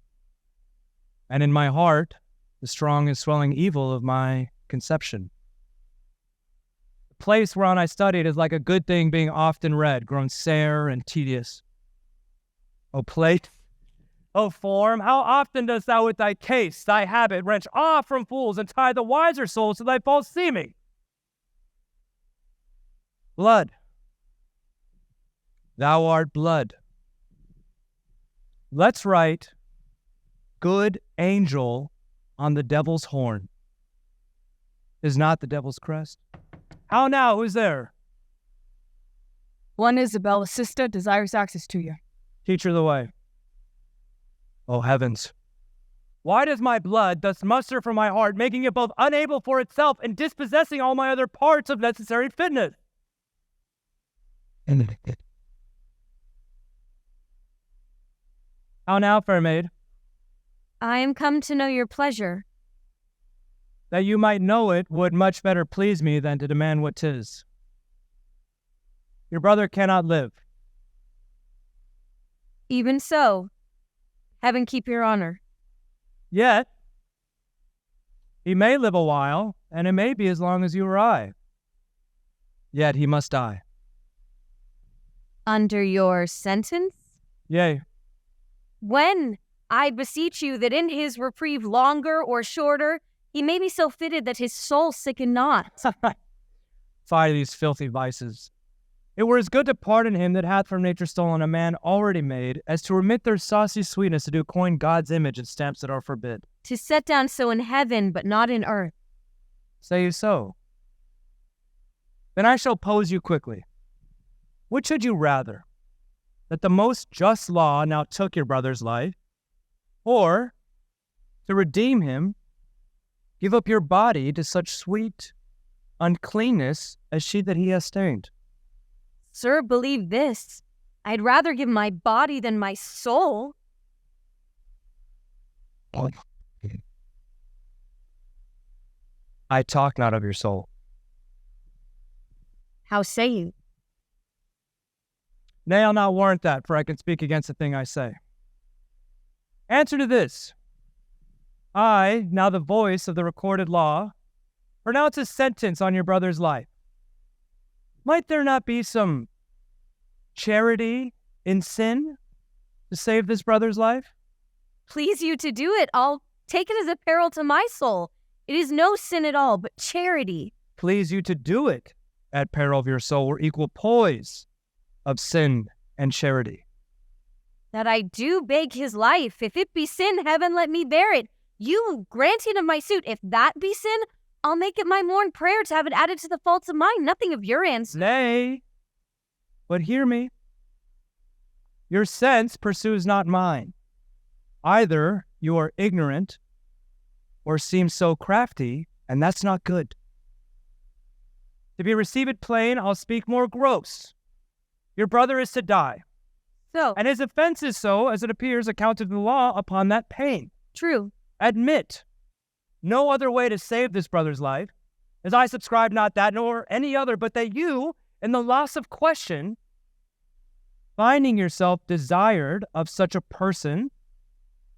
and in my heart, the strong and swelling evil of my conception. The place whereon I studied is like a good thing being often read, grown sere and tedious. O place, O form, how often dost thou with thy case, thy habit, wrench off from fools, and tie the wiser souls to thy false seeming? Blood. Thou art blood. Let's write good angel on the devil's horn. Is not the devil's crest? How now? Who's there? One Isabel, a sister, desires access to you. Teach her the way. Oh heavens. Why does my blood thus muster from my heart, making it both unable for itself and dispossessing all my other parts of necessary fitness? How now, fair maid? I am come to know your pleasure. that you might know it would much better please me than to demand what 'tis. Your brother cannot live. Even so, heaven keep your honor. Yet, he may live a while, and it may be as long as you or I. Yet he must die. Under your sentence? Yea. When, I beseech you, that in his reprieve longer or shorter, he may be so fitted that his soul sicken not. Fie these filthy vices. It were as good to pardon him that hath from nature stolen a man already made, as to remit their saucy sweetness to do coin God's image and stamps that are forbid. 'Tis set down so in heaven, but not in earth. Say you so? Then I shall pose you quickly. Which should you rather? That the most just law now took your brother's life, or, to redeem him, give up your body to such sweet uncleanness as she that he has stained? Sir, believe this. I'd rather give my body than my soul. I talk not of your soul. How say you? Nay, I'll not warrant that, for I can speak against the thing I say. Answer to this. I, now the voice of the recorded law, pronounce a sentence on your brother's life. Might there not be some charity in sin to save this brother's life? Please you to do it. I'll take it as a peril to my soul. It is no sin at all, but charity. Please you to do it at peril of your soul, or equal poise of sin and charity. That I do beg his life. If it be sin, heaven let me bear it. You granting of my suit, if that be sin, I'll make it my morn prayer to have it added to the faults of mine, nothing of your answer. Nay, but hear me. Your sense pursues not mine. Either you are ignorant or seem so crafty, and that's not good. To be received plain, I'll speak more gross. Your brother is to die, So, and his offense is so, as it appears, accounted in the law upon that pain. true. Admit no other way to save this brother's life, as I subscribe not that nor any other, but that you, in the loss of question, finding yourself desired of such a person,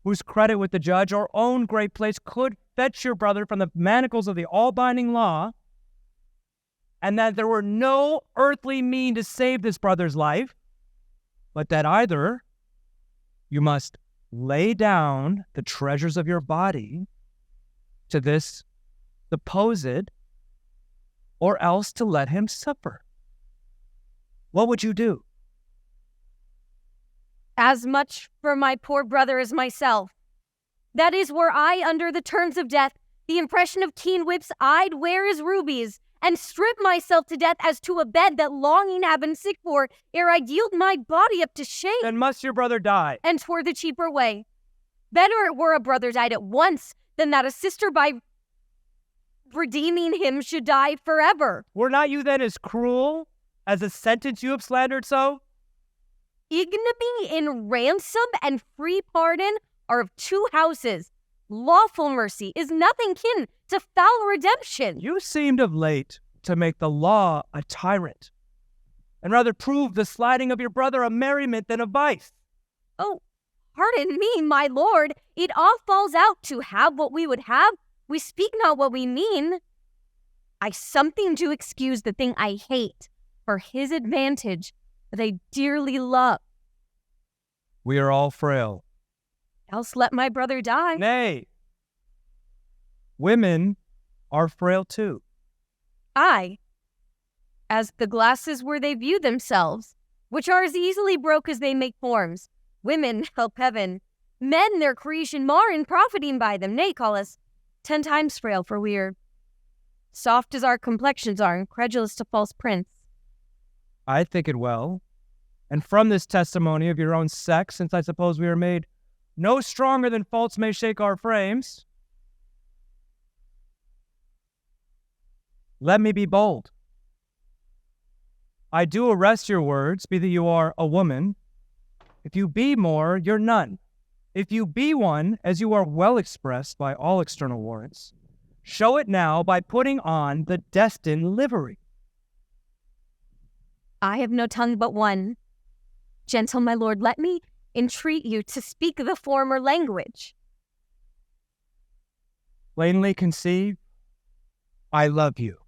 whose credit with the judge or own great place could fetch your brother from the manacles of the all-binding law, and that there were no earthly mean to save this brother's life, but that either you must lay down the treasures of your body to this supposed, or else to let him suffer. What would you do? As much for my poor brother as myself. That is, were I under the terms of death, the impression of keen whips I'd wear as rubies, and strip myself to death as to a bed that longing have been sick for, ere I'd yield my body up to shame. Then must your brother die. And 'twere the cheaper way. Better it were a brother died at once, than that a sister by redeeming him should die forever. Were not you then as cruel as the sentence you have slandered so? Ignominy in ransom and free pardon are of two houses. Lawful mercy is nothing kin to foul redemption. You seemed of late to make the law a tyrant, and rather prove the sliding of your brother a merriment than a vice. Oh, pardon me, my lord. It all falls out to have what we would have. We speak not what we mean. I something do excuse the thing I hate for his advantage that I dearly love. We are all frail. Else let my brother die. Nay, women are frail too. Aye, as the glasses where they view themselves, which are as easily broke as they make forms. Women, help heaven, men their creation mar in profiting by them, nay, call us 10 times frail, for we are soft as our complexions are, incredulous to false prints. I think it well, and from this testimony of your own sex, since I suppose we are made no stronger than faults may shake our frames, let me be bold. I do arrest your words, be that you are a woman. If you be more, you're none. If you be one, as you are well expressed by all external warrants, Show it now by putting on the destined livery. I have no tongue but one. Gentle my lord, let me entreat you to speak the former language. Plainly conceive, I love you.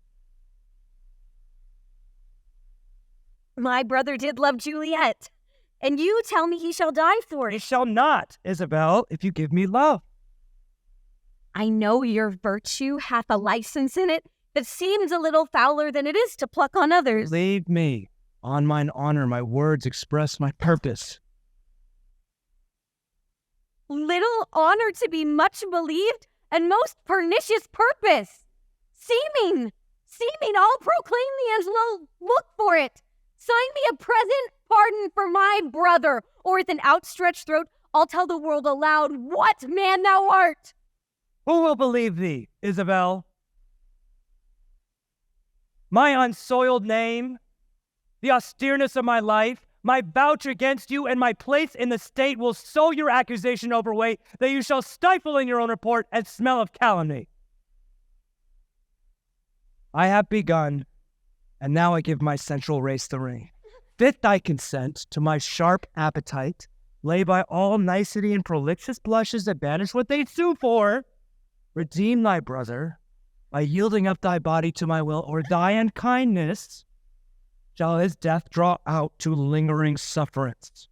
My brother did love Juliet, and you tell me he shall die for He it. shall not, Isabel, if you give me love. I know your virtue hath a license in it that seems a little fouler than it is to pluck on others. Leave me. On mine honor, my words express my purpose. Little honor to be much believed, and most pernicious purpose. Seeming, I'll proclaim the Angelo, look for it. Sign me a present pardon for my brother, or with an outstretched throat, I'll tell the world aloud what man thou art. Who will believe thee, Isabel? My unsoiled name, the austereness of my life, my vouch against you, and my place in the state will sow your accusation overweight, that you shall stifle in your own report and smell of calumny. I have begun, and now I give my central race the ring. Fit thy consent to my sharp appetite, lay by all nicety and prolixious blushes that banish what they sue for. Redeem thy brother by yielding up thy body to my will, or thy unkindness shall his death draw out to lingering sufferance.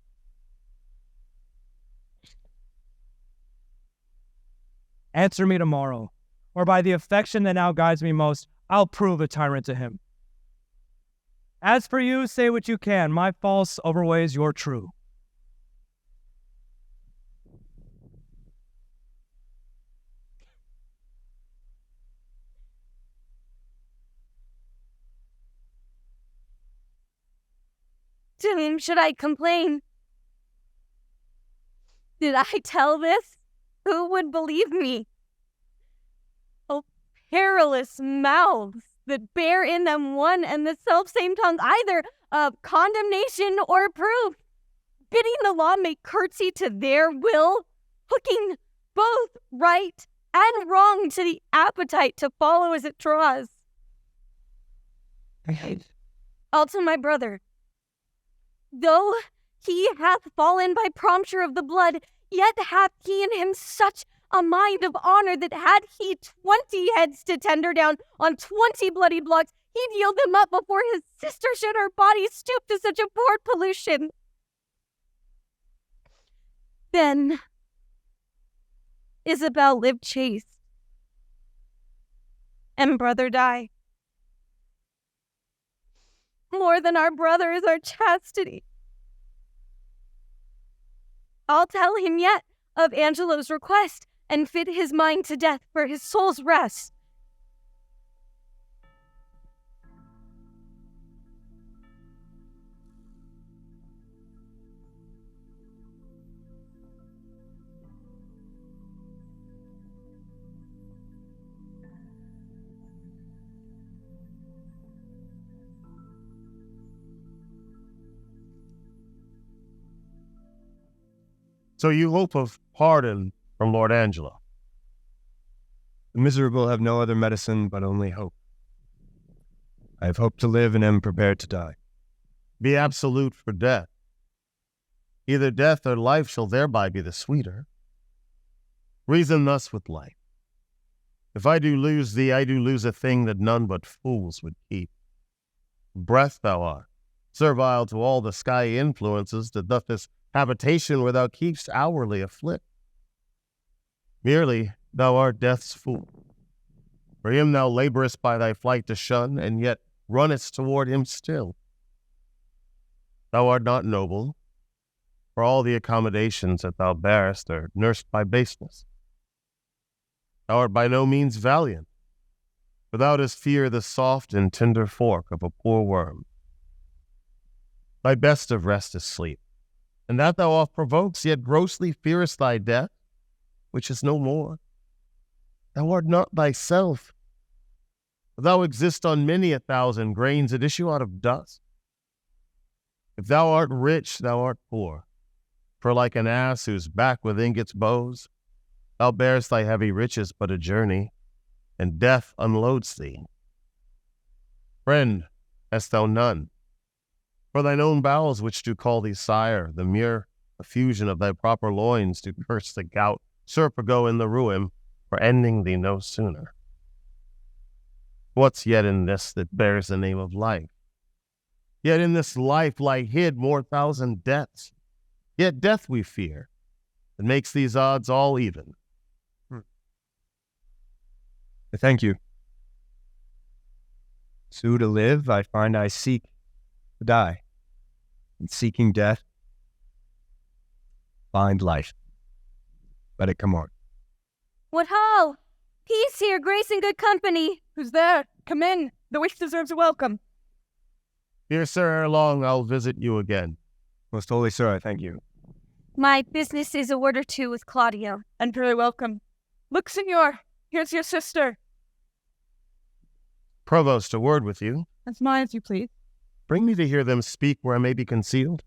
Answer me tomorrow, or by the affection that now guides me most, I'll prove a tyrant to him. As for you, say what you can. My false overweighs your true. To whom should I complain? Did I tell this? Who would believe me? Oh, perilous mouths that bear in them one and the selfsame tongue, either of condemnation or proof, bidding the law make curtsy to their will, hooking both right and wrong to the appetite to follow as it draws. Also my brother, though he hath fallen by prompture of the blood, yet hath he in him such a mind of honor that had he 20 heads to tender down on 20 bloody blocks, he'd yield them up before his sister should her body stoop to such a poor pollution. Then Isabel lived chaste, and brother die. More than our brother is our chastity. I'll tell him yet of Angelo's request, and fit his mind to death for his soul's rest. So you hope of pardon from Lord Angelo? The miserable have no other medicine but only hope. I have hope to live and am prepared to die. Be absolute for death. Either death or life shall thereby be the sweeter. Reason thus with life. If I do lose thee, I do lose a thing that none but fools would keep. Breath thou art, servile to all the sky influences that doth this habitation where thou keep'st hourly afflict. Merely thou art death's fool. For him thou laborest by thy flight to shun, and yet runnest toward him still. Thou art not noble, for all the accommodations that thou bearest are nursed by baseness. Thou art by no means valiant, for thou dost fear the soft and tender fork of a poor worm. Thy best of rest is sleep, and that thou oft provokes, yet grossly fearest thy death, which is no more. Thou art not thyself. Thou exist on many 1,000 grains that issue out of dust. If thou art rich, thou art poor. For like an ass whose back with ingots bows, thou bearest thy heavy riches but a journey, and death unloads thee. Friend, hast thou none? For thine own bowels which do call thee sire, the mere effusion of thy proper loins do curse the gout, Serpigo in the ruin, for ending thee no sooner. What's yet in this that bears the name of life? Yet in this life lie hid more thousand deaths. Yet death we fear, that makes these odds all even. Thank you. So to live, I find I seek to die. And seeking death, find life. Let it come on. What ho! Peace here, grace and good company. Who's there? Come in. The wish deserves a welcome. Here, sir, ere long I'll visit you again. Most holy sir, I thank you. My business is a word or two with Claudio. And very welcome. Look, senor, here's your sister. Provost, a word with you. As mine as you please. Bring me to hear them speak where I may be concealed.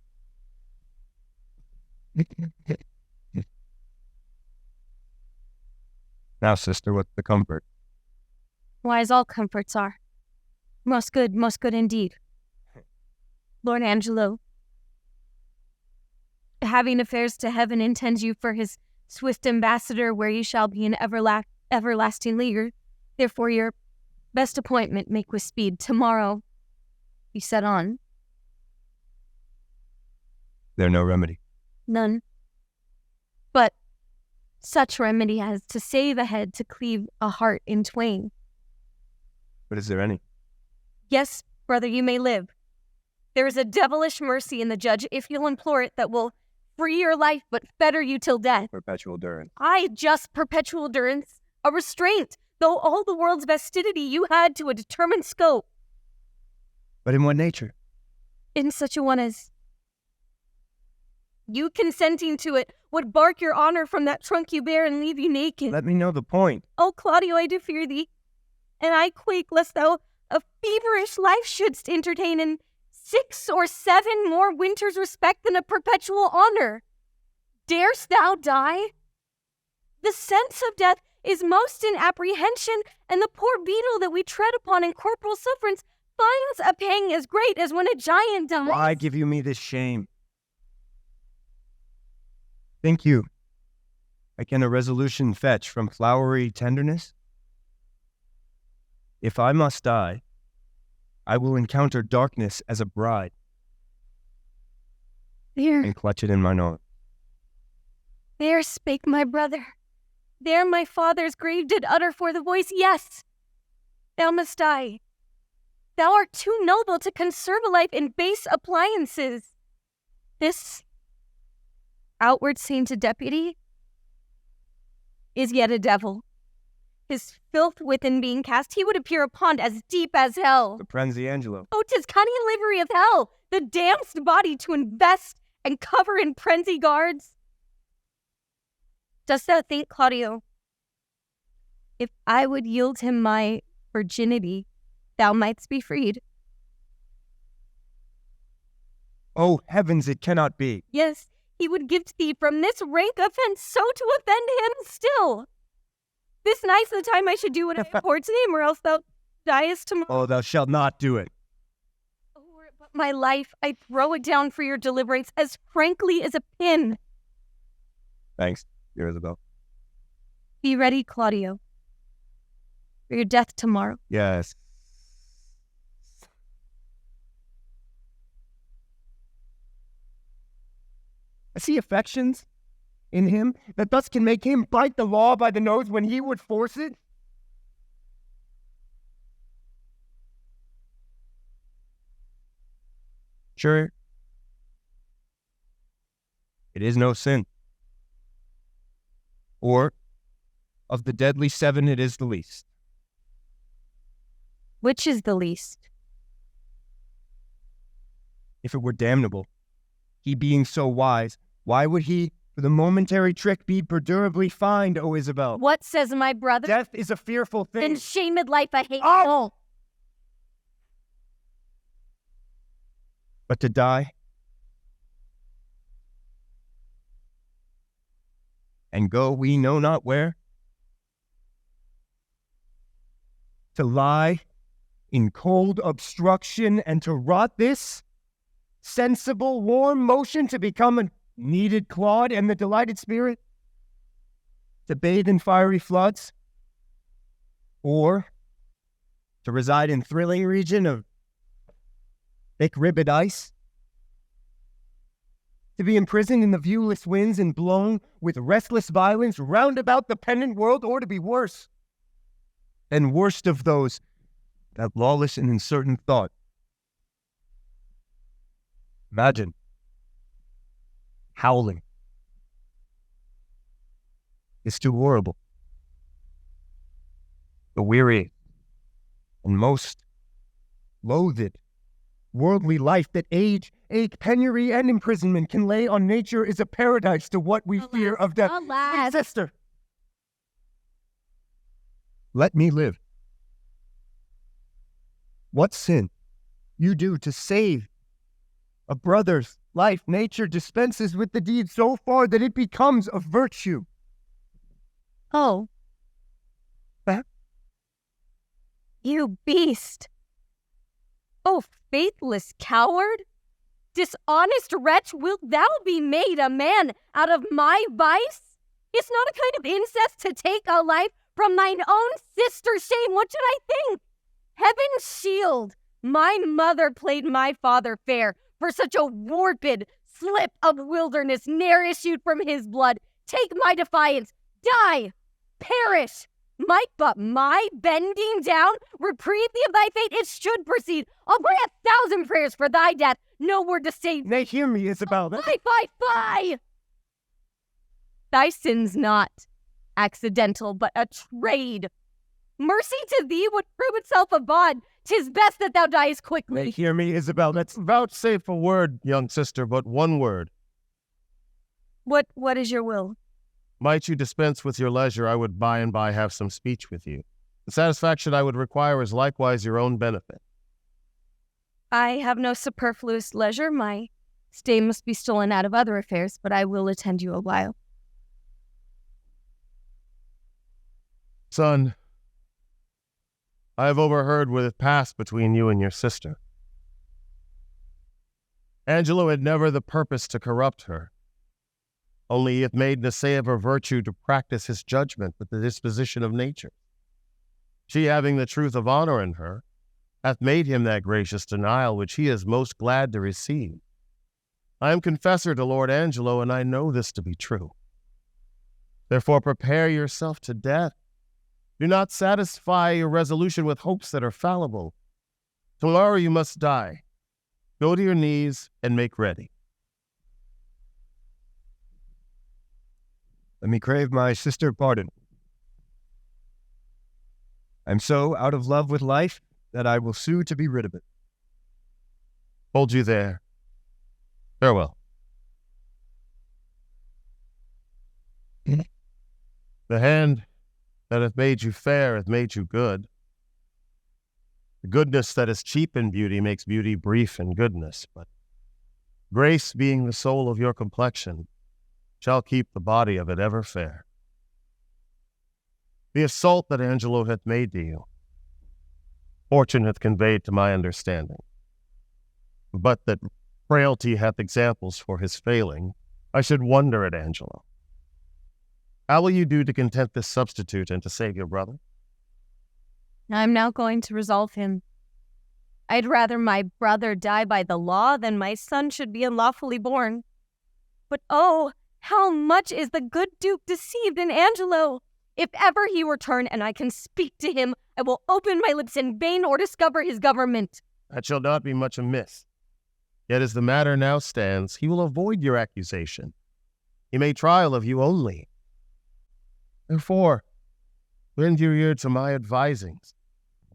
Now, sister, what's the comfort? Why, as all comforts are. Most good indeed. Lord Angelo, having affairs to heaven, intends you for his swift ambassador, where you shall be an everlasting leader. Therefore your best appointment make with speed. Tomorrow you set on. There no remedy? None. But such remedy as to save a head, to cleave a heart in twain. But is there any? Yes, brother, you may live. There is a devilish mercy in the judge, if you'll implore it, that will free your life but fetter you till death. Perpetual durance. Aye, just perpetual durance, a restraint, though all the world's vastity you had to a determined scope. But in what nature? In such a one as you consenting to it would bark your honor from that trunk you bear and leave you naked. Let me know the point. Oh, Claudio, I do fear thee, and I quake lest thou a feverish life shouldst entertain in 6 or 7 more winters' respect than a perpetual honor. Darest thou die? The sense of death is most in apprehension, and the poor beetle that we tread upon in corporal sufferance finds a pang as great as when a giant dies. Why give you me this shame? Think you, I can a resolution fetch from flowery tenderness? If I must die, I will encounter darkness as a bride There, and clutch it in mine arms. there spake my brother. There my father's grave did utter for the voice, yes, thou must die. Thou art too noble to conserve a life in base appliances. This outward sainted deputy is yet a devil. His filth within being cast, he would appear a pond as deep as hell. The Prenzi Angelo. Oh, 'tis cunning livery of hell, the damned's body to invest and cover in prenzy guards. Dost thou think, Claudio, if I would yield him my virginity, thou mightst be freed? Oh, heavens, it cannot be. Yes, he would give to thee from this rank offense so to offend him still. This night's the time I should do what I abhor to him, or else thou diest tomorrow. Oh, thou shalt not do it. Oh, were it but my life, I'd throw it down for your deliverance as frankly as a pin. Thanks, dear Isabel. Be ready, Claudio, for your death tomorrow. Yes. I see affections in him that thus can make him bite the law by the nose when he would force it. Sure, it is no sin. Or, of the deadly 7, it is the least. Which is the least? If it were damnable, he being so wise, why would he, for the momentary trick, be perdurably fined, O Isabel? What says my brother? Death is a fearful thing. Then shamed life I hate Oh! all. But to die and go we know not where, to lie in cold obstruction and to rot this sensible, warm motion to become a needed clod and the delighted spirit? To bathe in fiery floods? Or to reside in thrilling region of thick ribbed ice? To be imprisoned in the viewless winds and blown with restless violence round about the pennant world, or to be worse, and worst of those, that lawless and uncertain thought. Imagine howling. It's too horrible. The weary and most loathed worldly life that age, ache, penury, and imprisonment can lay on nature is a paradise to what we fear of death. Alas. Sweet sister, let me live. What sin you do to save a brother's life, nature dispenses with the deed so far that it becomes a virtue. Oh. Huh? You beast! Oh, faithless coward! Dishonest wretch, wilt thou be made a man out of my vice? It's not a kind of incest to take a life from thine own sister. Shame, what should I think? Heaven's shield! My mother played my father fair, for such a warped slip of wilderness ne'er issued from his blood. Take my defiance, die, perish! Might but my bending down reprieve thee of thy fate, it should proceed. I'll pray 1,000 prayers for thy death, no word to save. Nay, hear me, Isabel. Fie! Thy sin's not accidental, but a trade. Mercy to thee would prove itself a bond. 'Tis best that thou diest quickly. Nay, hear me, Isabel. That's Vouchsafe a word, young sister, but one word. What is your will? Might you dispense with your leisure, I would by and by have some speech with you. The satisfaction I would require is likewise your own benefit. I have no superfluous leisure. My stay must be stolen out of other affairs, but I will attend you a while. Son, I have overheard what had passed between you and your sister. Angelo had never the purpose to corrupt her. Only he hath made an essay of her virtue to practice his judgment with the disposition of nature. She, having the truth of honor in her, hath made him that gracious denial which he is most glad to receive. I am confessor to Lord Angelo, and I know this to be true. Therefore prepare yourself to death. Do not satisfy your resolution with hopes that are fallible. Tomorrow you must die. Go to your knees and make ready. Let me crave my sister pardon. I'm so out of love with life that I will sue to be rid of it. Hold you there. Farewell. The hand that hath made you fair hath made you good. The goodness that is cheap in beauty makes beauty brief in goodness, but grace being the soul of your complexion shall keep the body of it ever fair. The assault that Angelo hath made to you, fortune hath conveyed to my understanding. But that frailty hath examples for his failing, I should wonder at Angelo. How will you do to content this substitute and to save your brother? I'm now going to resolve him. I'd rather my brother die by the law than my son should be unlawfully born. But oh, how much is the good Duke deceived in Angelo! If ever he return and I can speak to him, I will open my lips in vain or discover his government. That shall not be much amiss. Yet as the matter now stands, he will avoid your accusation. He may trial of you only. Therefore, lend your ear to my advisings.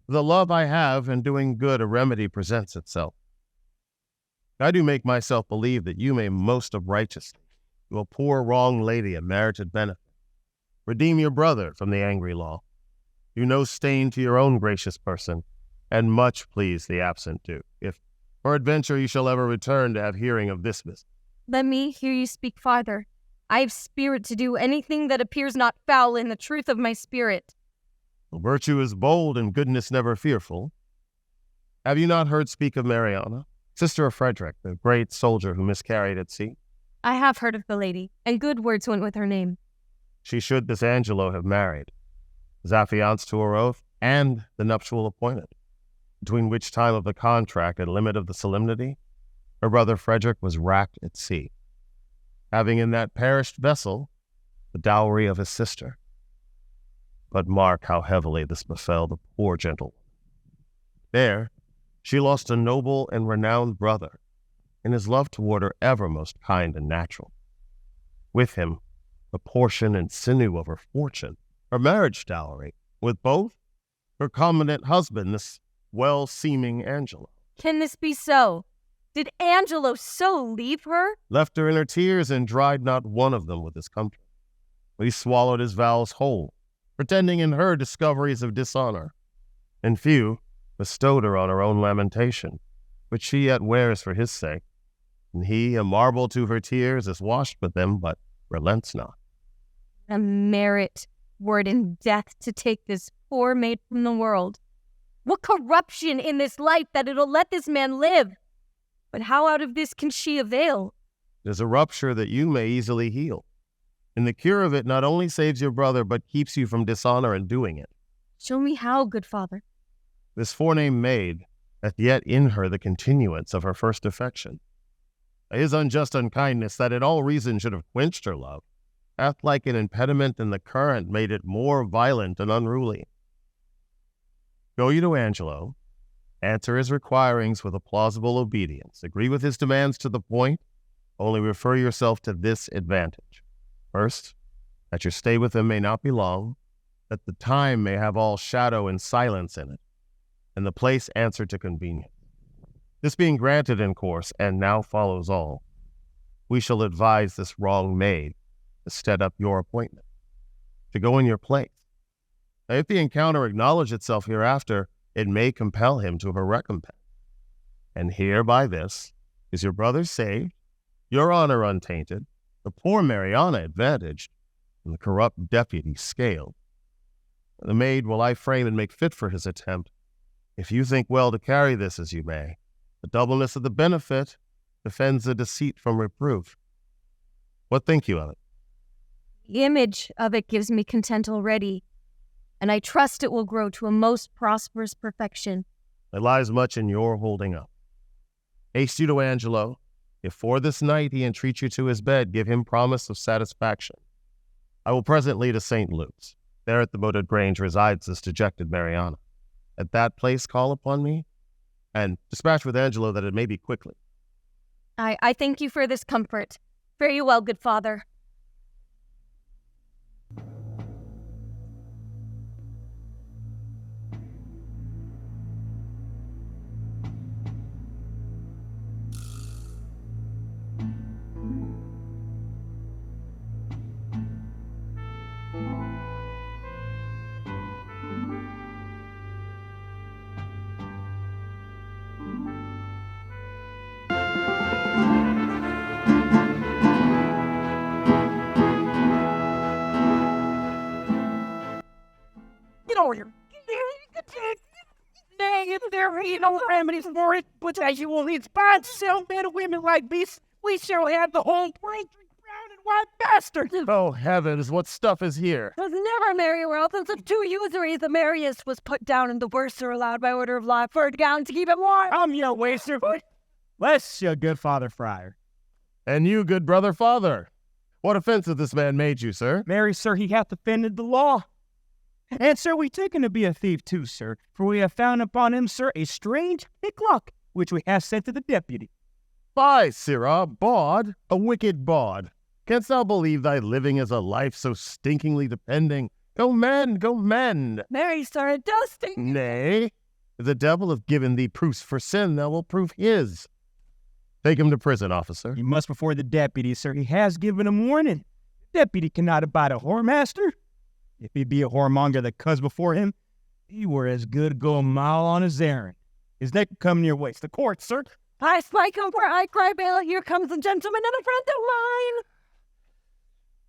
For the love I have in doing good, a remedy presents itself. I do make myself believe that you may most of righteously to a poor wrong lady a merited benefit. Redeem your brother from the angry law. Do no stain to your own gracious person, and much please the absent Duke, if peradventure you shall ever return to have hearing of this business. Let me hear you speak farther. I have spirit to do anything that appears not foul in the truth of my spirit. Virtue is bold and goodness never fearful. Have you not heard speak of Mariana, sister of Frederick, the great soldier who miscarried at sea? I have heard of the lady, and good words went with her name. She should this Angelo have married, as affianced to her oath and the nuptial appointed, between which time of the contract and limit of the solemnity, her brother Frederick was wracked at sea, having in that perished vessel the dowry of his sister. But mark how heavily this befell the poor gentlewoman. There she lost a noble and renowned brother, and his love toward her ever most kind and natural. With him, the portion and sinew of her fortune, her marriage dowry, with both her competent husband, this well-seeming Angelo. Can this be so? Did Angelo so leave her? Left her in her tears and dried not one of them with his comfort. He swallowed his vows whole, pretending in her discoveries of dishonor, and few bestowed her on her own lamentation, which she yet wears for his sake, and he, a marble to her tears, is washed with them, but relents not. A merit, word in death, to take this poor maid from the world. What corruption in this life that it'll let this man live? But how out of this can she avail? It is a rupture that you may easily heal, and the cure of it not only saves your brother, but keeps you from dishonor in doing it. Show me how, good father. This forenamed maid hath yet in her the continuance of her first affection. His unjust unkindness, that in all reason should have quenched her love, hath like an impediment in the current made it more violent and unruly. Go you to Angelo, answer his requirings with a plausible obedience, agree with his demands to the point, only refer yourself to this advantage. First, that your stay with him may not be long, that the time may have all shadow and silence in it, and the place answer to convenience. This being granted in course, and now follows all, we shall advise this wrong maid to set up your appointment, to go in your place. Now, if the encounter acknowledge itself hereafter, it may compel him to her recompense. And here by this is your brother saved, your honor untainted, the poor Mariana advantaged, and the corrupt deputy scaled. The maid will I frame and make fit for his attempt, if you think well to carry this as you may. The doubleness of the benefit defends the deceit from reproof. What think you of it? The image of it gives me content already, and I trust it will grow to a most prosperous perfection. There lies much in your holding up. Haste you to Angelo. If for this night he entreat you to his bed, give him promise of satisfaction. I will presently to St. Luke's. There at the moated grange resides this dejected Mariana. At that place call upon me, and dispatch with Angelo that it may be quickly. I thank you for this comfort. Fare you well, good father. There ain't no remedies for it, but as you will need bond sell men and women like this, we shall have the whole place brown and white bastards. Oh heavens, what stuff is here? There's never a merry world since of 2 usuries the merriest was put down and the worst are allowed by order of law for a gown to keep it warm. I'm your waster. Bless you, good Father Friar. And you, good brother father. What offense hath this man made you, sir? Marry, sir, he hath offended the law. And, sir, we take him to be a thief too, sir, for we have found upon him, sir, a strange picklock, which we have sent to the deputy. Fie, sirrah, bawd, a wicked bawd. Canst thou believe thy living is a life so stinkingly depending? Go mend, go mend. Mary, sir, it does stink. Nay, if the devil have given thee proofs for sin, thou wilt prove his. Take him to prison, officer. He must before the deputy, sir. He has given him warning. The deputy cannot abide a whoremaster. If he be a whoremonger that comes before him, he were as good go a mile on his errand. His neck come near waist. The court, sir. I spike him for I cry bail. Here comes a gentleman and a friend of mine.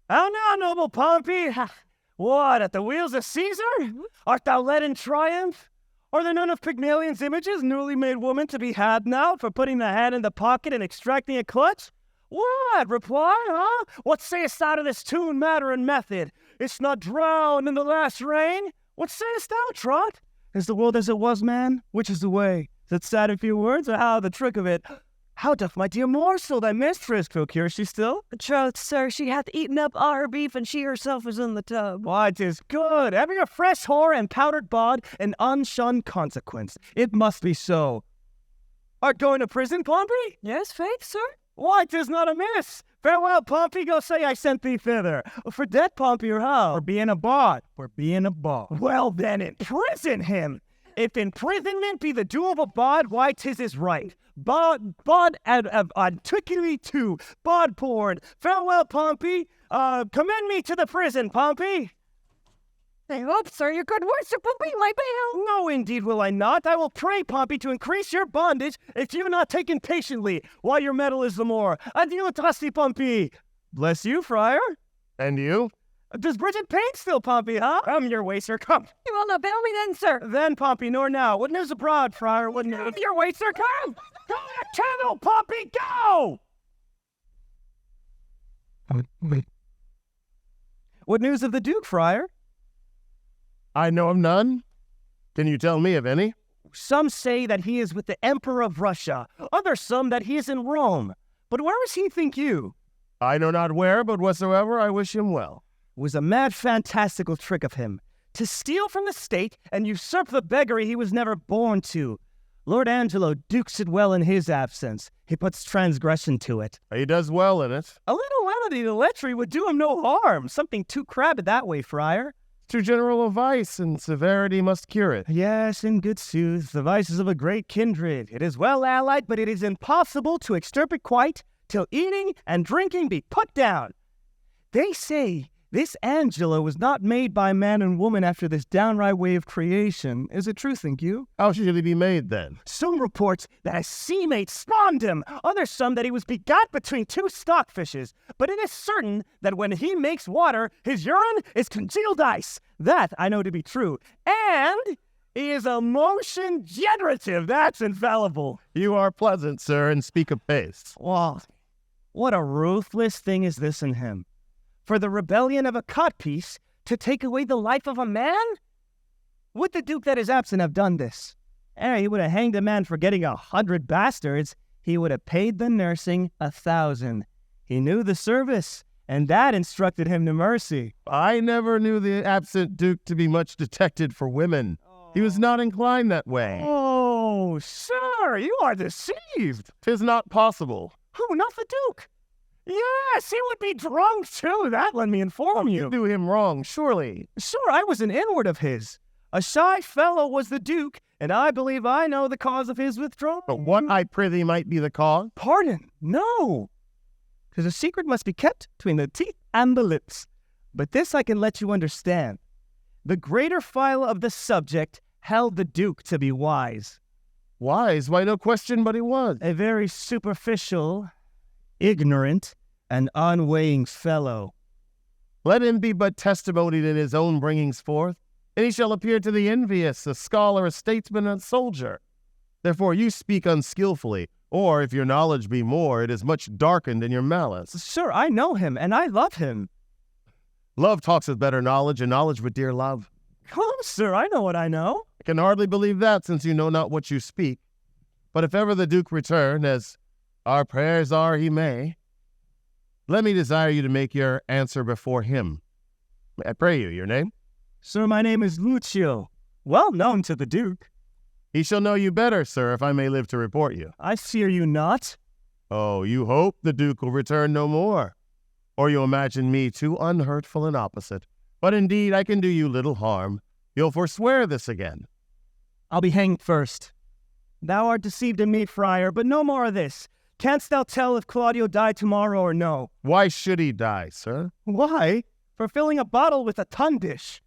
How now, noble Pompey? What, at the wheels of Caesar? Art thou led in triumph? Are there none of Pygmalion's images, newly made woman, to be had now for putting the hand in the pocket and extracting a clutch? What? Reply, huh? What sayest thou to this tune, matter, and method? It's not drowned in the last rain? What sayest thou, Trot? Is the world as it was, man? Which is the way? Is it sad in few words, or how the trick of it? How doth my dear morsel, thy mistress, procure she still? Troth, sir, she hath eaten up all her beef, and she herself is in the tub. Why, 'tis good, having a fresh whore and powdered bod, an unshunned consequence. It must be so. Art going to prison, Pompey? Yes, faith, sir. Why, 'tis not amiss. Farewell, Pompey, go say I sent thee thither. For debt, Pompey, or how? For being a bawd. For being a bawd. Well, then, imprison him. If imprisonment be the doom of a bawd, why, 'tis his right. Bawd antiquity too. Bawd porn. Farewell, Pompey. Commend me to the prison, Pompey. I hope, sir, your good worship will be my bail. No, indeed will I not. I will pray, Pompey, to increase your bondage if you are not taken patiently, while your mettle is the more. Adieu, trusty Pompey. Bless you, friar. And you? Does Bridget paint still, Pompey, huh? Come your way, sir, come. You will not bail me then, sir. Then, Pompey, nor now. What news abroad, friar? What news? Your way, sir, come. Go to kennel, Pompey, go! What news of the Duke, friar? I know of none. Can you tell me of any? Some say that he is with the Emperor of Russia. Others some that he is in Rome. But where is he, think you? I know not where, but whatsoever, I wish him well. It was a mad, fantastical trick of him, to steal from the state and usurp the beggary he was never born to. Lord Angelo dukes it well in his absence. He puts transgression to it. He does well in it. A little levity to lechery would do him no harm. Something too crabbed that way, friar. Too general a vice, and severity must cure it. Yes, in good sooth, the vices of a great kindred. It is well allied, but it is impossible to extirpate quite, till eating and drinking be put down. They say this Angelo was not made by man and woman after this downright way of creation. Is it true, think you? How should he be made, then? Some reports that a sea mate spawned him, others some that he was begot between two stockfishes. But it is certain that when he makes water, his urine is congealed ice. That I know to be true. And he is a motion generative. That's infallible. You are pleasant, sir, and speak apace. Well, what a ruthless thing is this in him. For the rebellion of a codpiece to take away the life of a man? Would the Duke that is absent have done this? Ere he would have hanged a man for getting 100 bastards, he would have paid the nursing 1,000. He knew the service, and that instructed him to mercy. I never knew the absent Duke to be much detected for women. He was not inclined that way. Oh, sir, you are deceived. 'Tis not possible. Who, not the Duke? Yes, he would be drunk too, that let me inform you. You do him wrong, surely. Sir, I was an inward of his. A shy fellow was the Duke, and I believe I know the cause of his withdrawal. But what, I prithee, might be the cause? Pardon, no. 'Cause a secret must be kept between the teeth and the lips. But this I can let you understand. The greater file of the subject held the Duke to be wise. Wise? Why, no question but he was. A very superficial, ignorant, and unweighing fellow. Let him be but testimonied in his own bringings forth, and he shall appear to the envious, a scholar, a statesman, a soldier. Therefore you speak unskillfully, or if your knowledge be more, it is much darkened in your malice. Sir, I know him, and I love him. Love talks with better knowledge, and knowledge with dear love. Come, sir, I know what I know. I can hardly believe that, since you know not what you speak. But if ever the Duke return, as our prayers are he may, let me desire you to make your answer before him. I pray you, your name? Sir, my name is Lucio, well known to the Duke. He shall know you better, sir, if I may live to report you. I fear you not. Oh, you hope the Duke will return no more, or you imagine me too unhurtful and opposite. But indeed I can do you little harm. You'll forswear this again. I'll be hanged first. Thou art deceived in me, friar, but no more of this. Canst thou tell if Claudio die tomorrow or no? Why should he die, sir? Why? For filling a bottle with a tundish.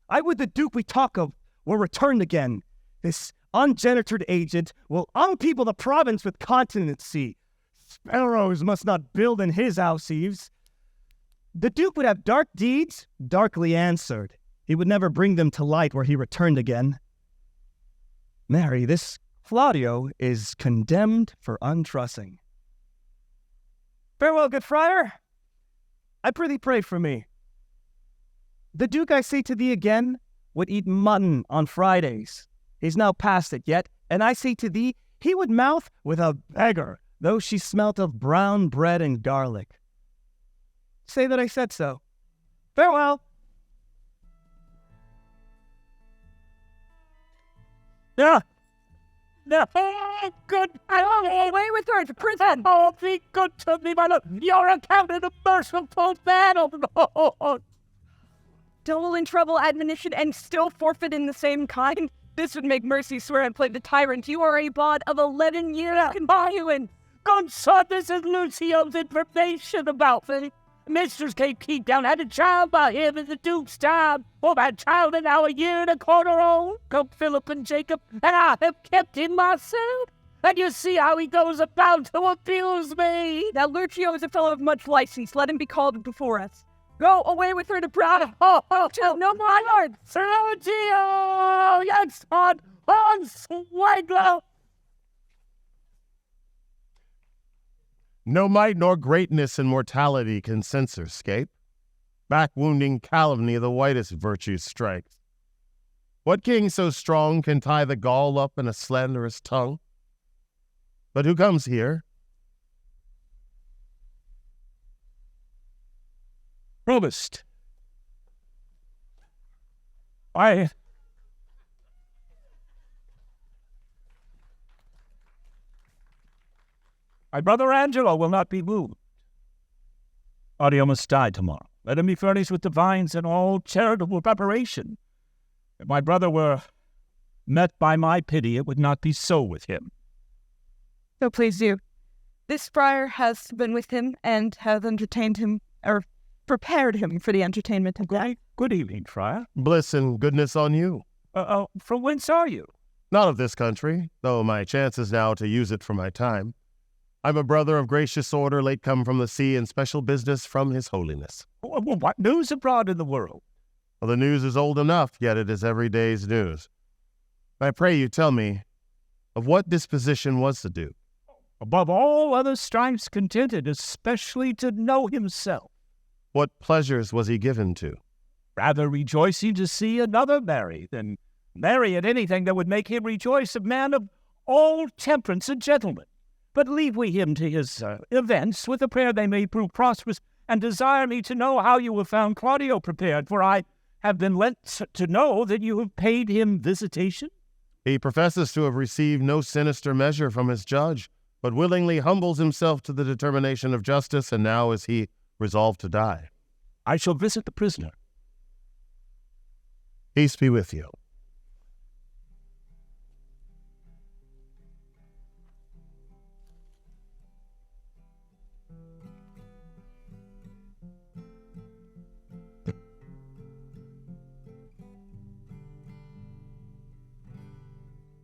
I would the Duke we talk of were returned again. This ungenitored agent will unpeople the province with continency. Sparrows must not build in his house eaves. The Duke would have dark deeds darkly answered. He would never bring them to light where he returned again. Mary, this Claudio is condemned for untrussing. Farewell, good friar. I prithee pray for me. The Duke, I say to thee again, would eat mutton on Fridays. He's now past it yet, and I say to thee, he would mouth with a beggar, though she smelt of brown bread and garlic. Say that I said so. Farewell. Yeah. No, good. Away with her to prison. Oh, be good to me, my lord. You're accounted a merciful man, oh Lord. Double in trouble, admonition, and still forfeit in the same kind. This would make mercy swear and play the tyrant. You are a bond of 11 years confinement. Good son, this is Lucio's information about me. Mistress came keep down, had a child by him in the Duke's time. Oh, that child is now a year and a quarter old. Come Philip and Jacob, and I have kept him myself. And you see how he goes about to abuse me. Now Lucio is a fellow of much license. Let him be called before us. Go away with her to Brothel. No, my lord. Lucio, yes, on swagler. No might nor greatness in mortality can censor scape. Back-wounding calumny the whitest virtue strikes. What king so strong can tie the gall up in a slanderous tongue? But who comes here? Provost. My brother Angelo will not be moved. Claudio must die tomorrow. Let him be furnished with divines and all charitable preparation. If my brother were met by my pity, it would not be so with him. So please do. This friar has been with him and has entertained him, or prepared him for the entertainment of life. Good evening, friar. Bliss and goodness on you. From whence are you? Not of this country, though my chance is now to use it for my time. I'm a brother of gracious order, late come from the sea, in special business from his holiness. What news abroad in the world? Well, the news is old enough, yet it is every day's news. I pray you tell me, of what disposition was the Duke? Above all other strifes contented, especially to know himself. What pleasures was he given to? Rather rejoicing to see another marry than marry at anything that would make him rejoice, a man of all temperance and gentleman. But leave we him to his events, with a prayer they may prove prosperous, and desire me to know how you have found Claudio prepared, for I have been lent to know that you have paid him visitation. He professes to have received no sinister measure from his judge, but willingly humbles himself to the determination of justice, and now is he resolved to die. I shall visit the prisoner. Peace be with you.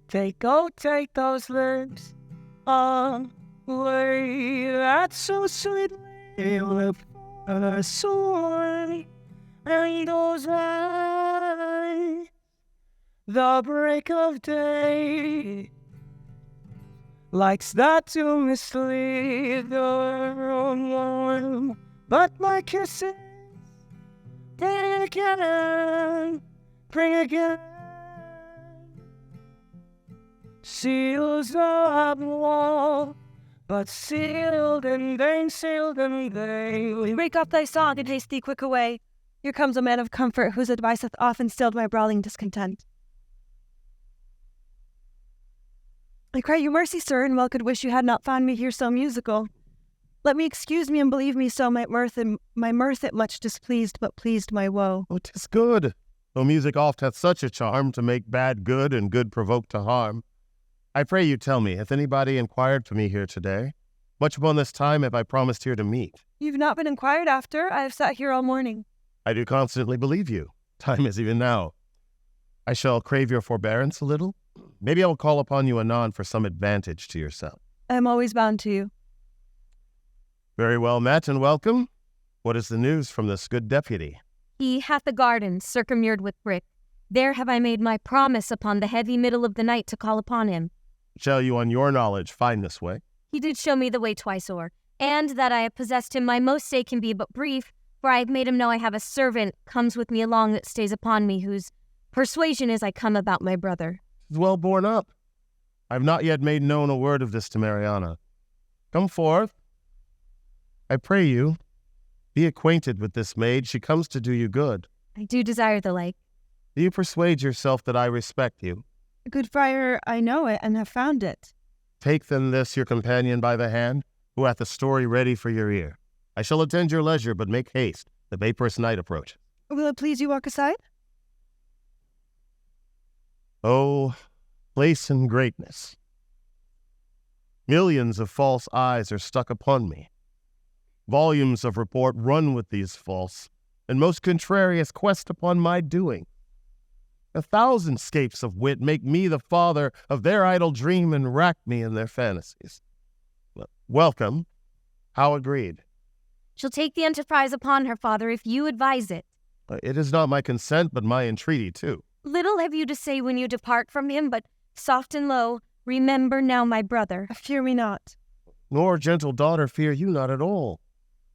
Take those lips on, lay that so sweetly with a sword, and those eyes, the break of day, likes that to mislead the warm, but my kisses, bring again, seals of wall, but sealed in vain, sealed in vain. Break up thy song and haste thee quick away. Here comes a man of comfort, whose advice hath often stilled my brawling discontent. I cry you mercy, sir, and well could wish you had not found me here so musical. Let me excuse me and believe me so my mirth it much displeased, but pleased my woe. Oh, 'tis good, though music oft hath such a charm to make bad good and good provoke to harm. I pray you tell me, hath anybody inquired for me here today? Much upon this time have I promised here to meet. You've not been inquired after. I have sat here all morning. I do constantly believe you. Time is even now. I shall crave your forbearance a little. Maybe I will call upon you anon for some advantage to yourself. I am always bound to you. Very well met and welcome. What is the news from this good deputy? He hath a garden circummured with brick. There have I made my promise upon the heavy middle of the night to call upon him. Shall you on your knowledge find this way? He did show me the way twice o'er, and that I have possessed him my most stay can be but brief, for I have made him know I have a servant comes with me along that stays upon me, whose persuasion is I come about my brother. 'Tis well borne up. I have not yet made known a word of this to Mariana. Come forth. I pray you, be acquainted with this maid. She comes to do you good. I do desire the like. Do you persuade yourself that I respect you? Good friar, I know it and have found it. Take then this your companion by the hand, who hath a story ready for your ear. I shall attend your leisure, but make haste. The vaporous night approaches. Will it please you walk aside? Oh, place and greatness. Millions of false eyes are stuck upon me. Volumes of report run with these false, and most contrarious quest upon my doing. 1,000 scapes of wit make me the father of their idle dream and rack me in their fantasies. Welcome. How agreed? She'll take the enterprise upon her, father, if you advise it. It is not my consent, but my entreaty, too. Little have you to say when you depart from him, but soft and low, remember now my brother. Fear me not. Nor, gentle daughter, fear you not at all.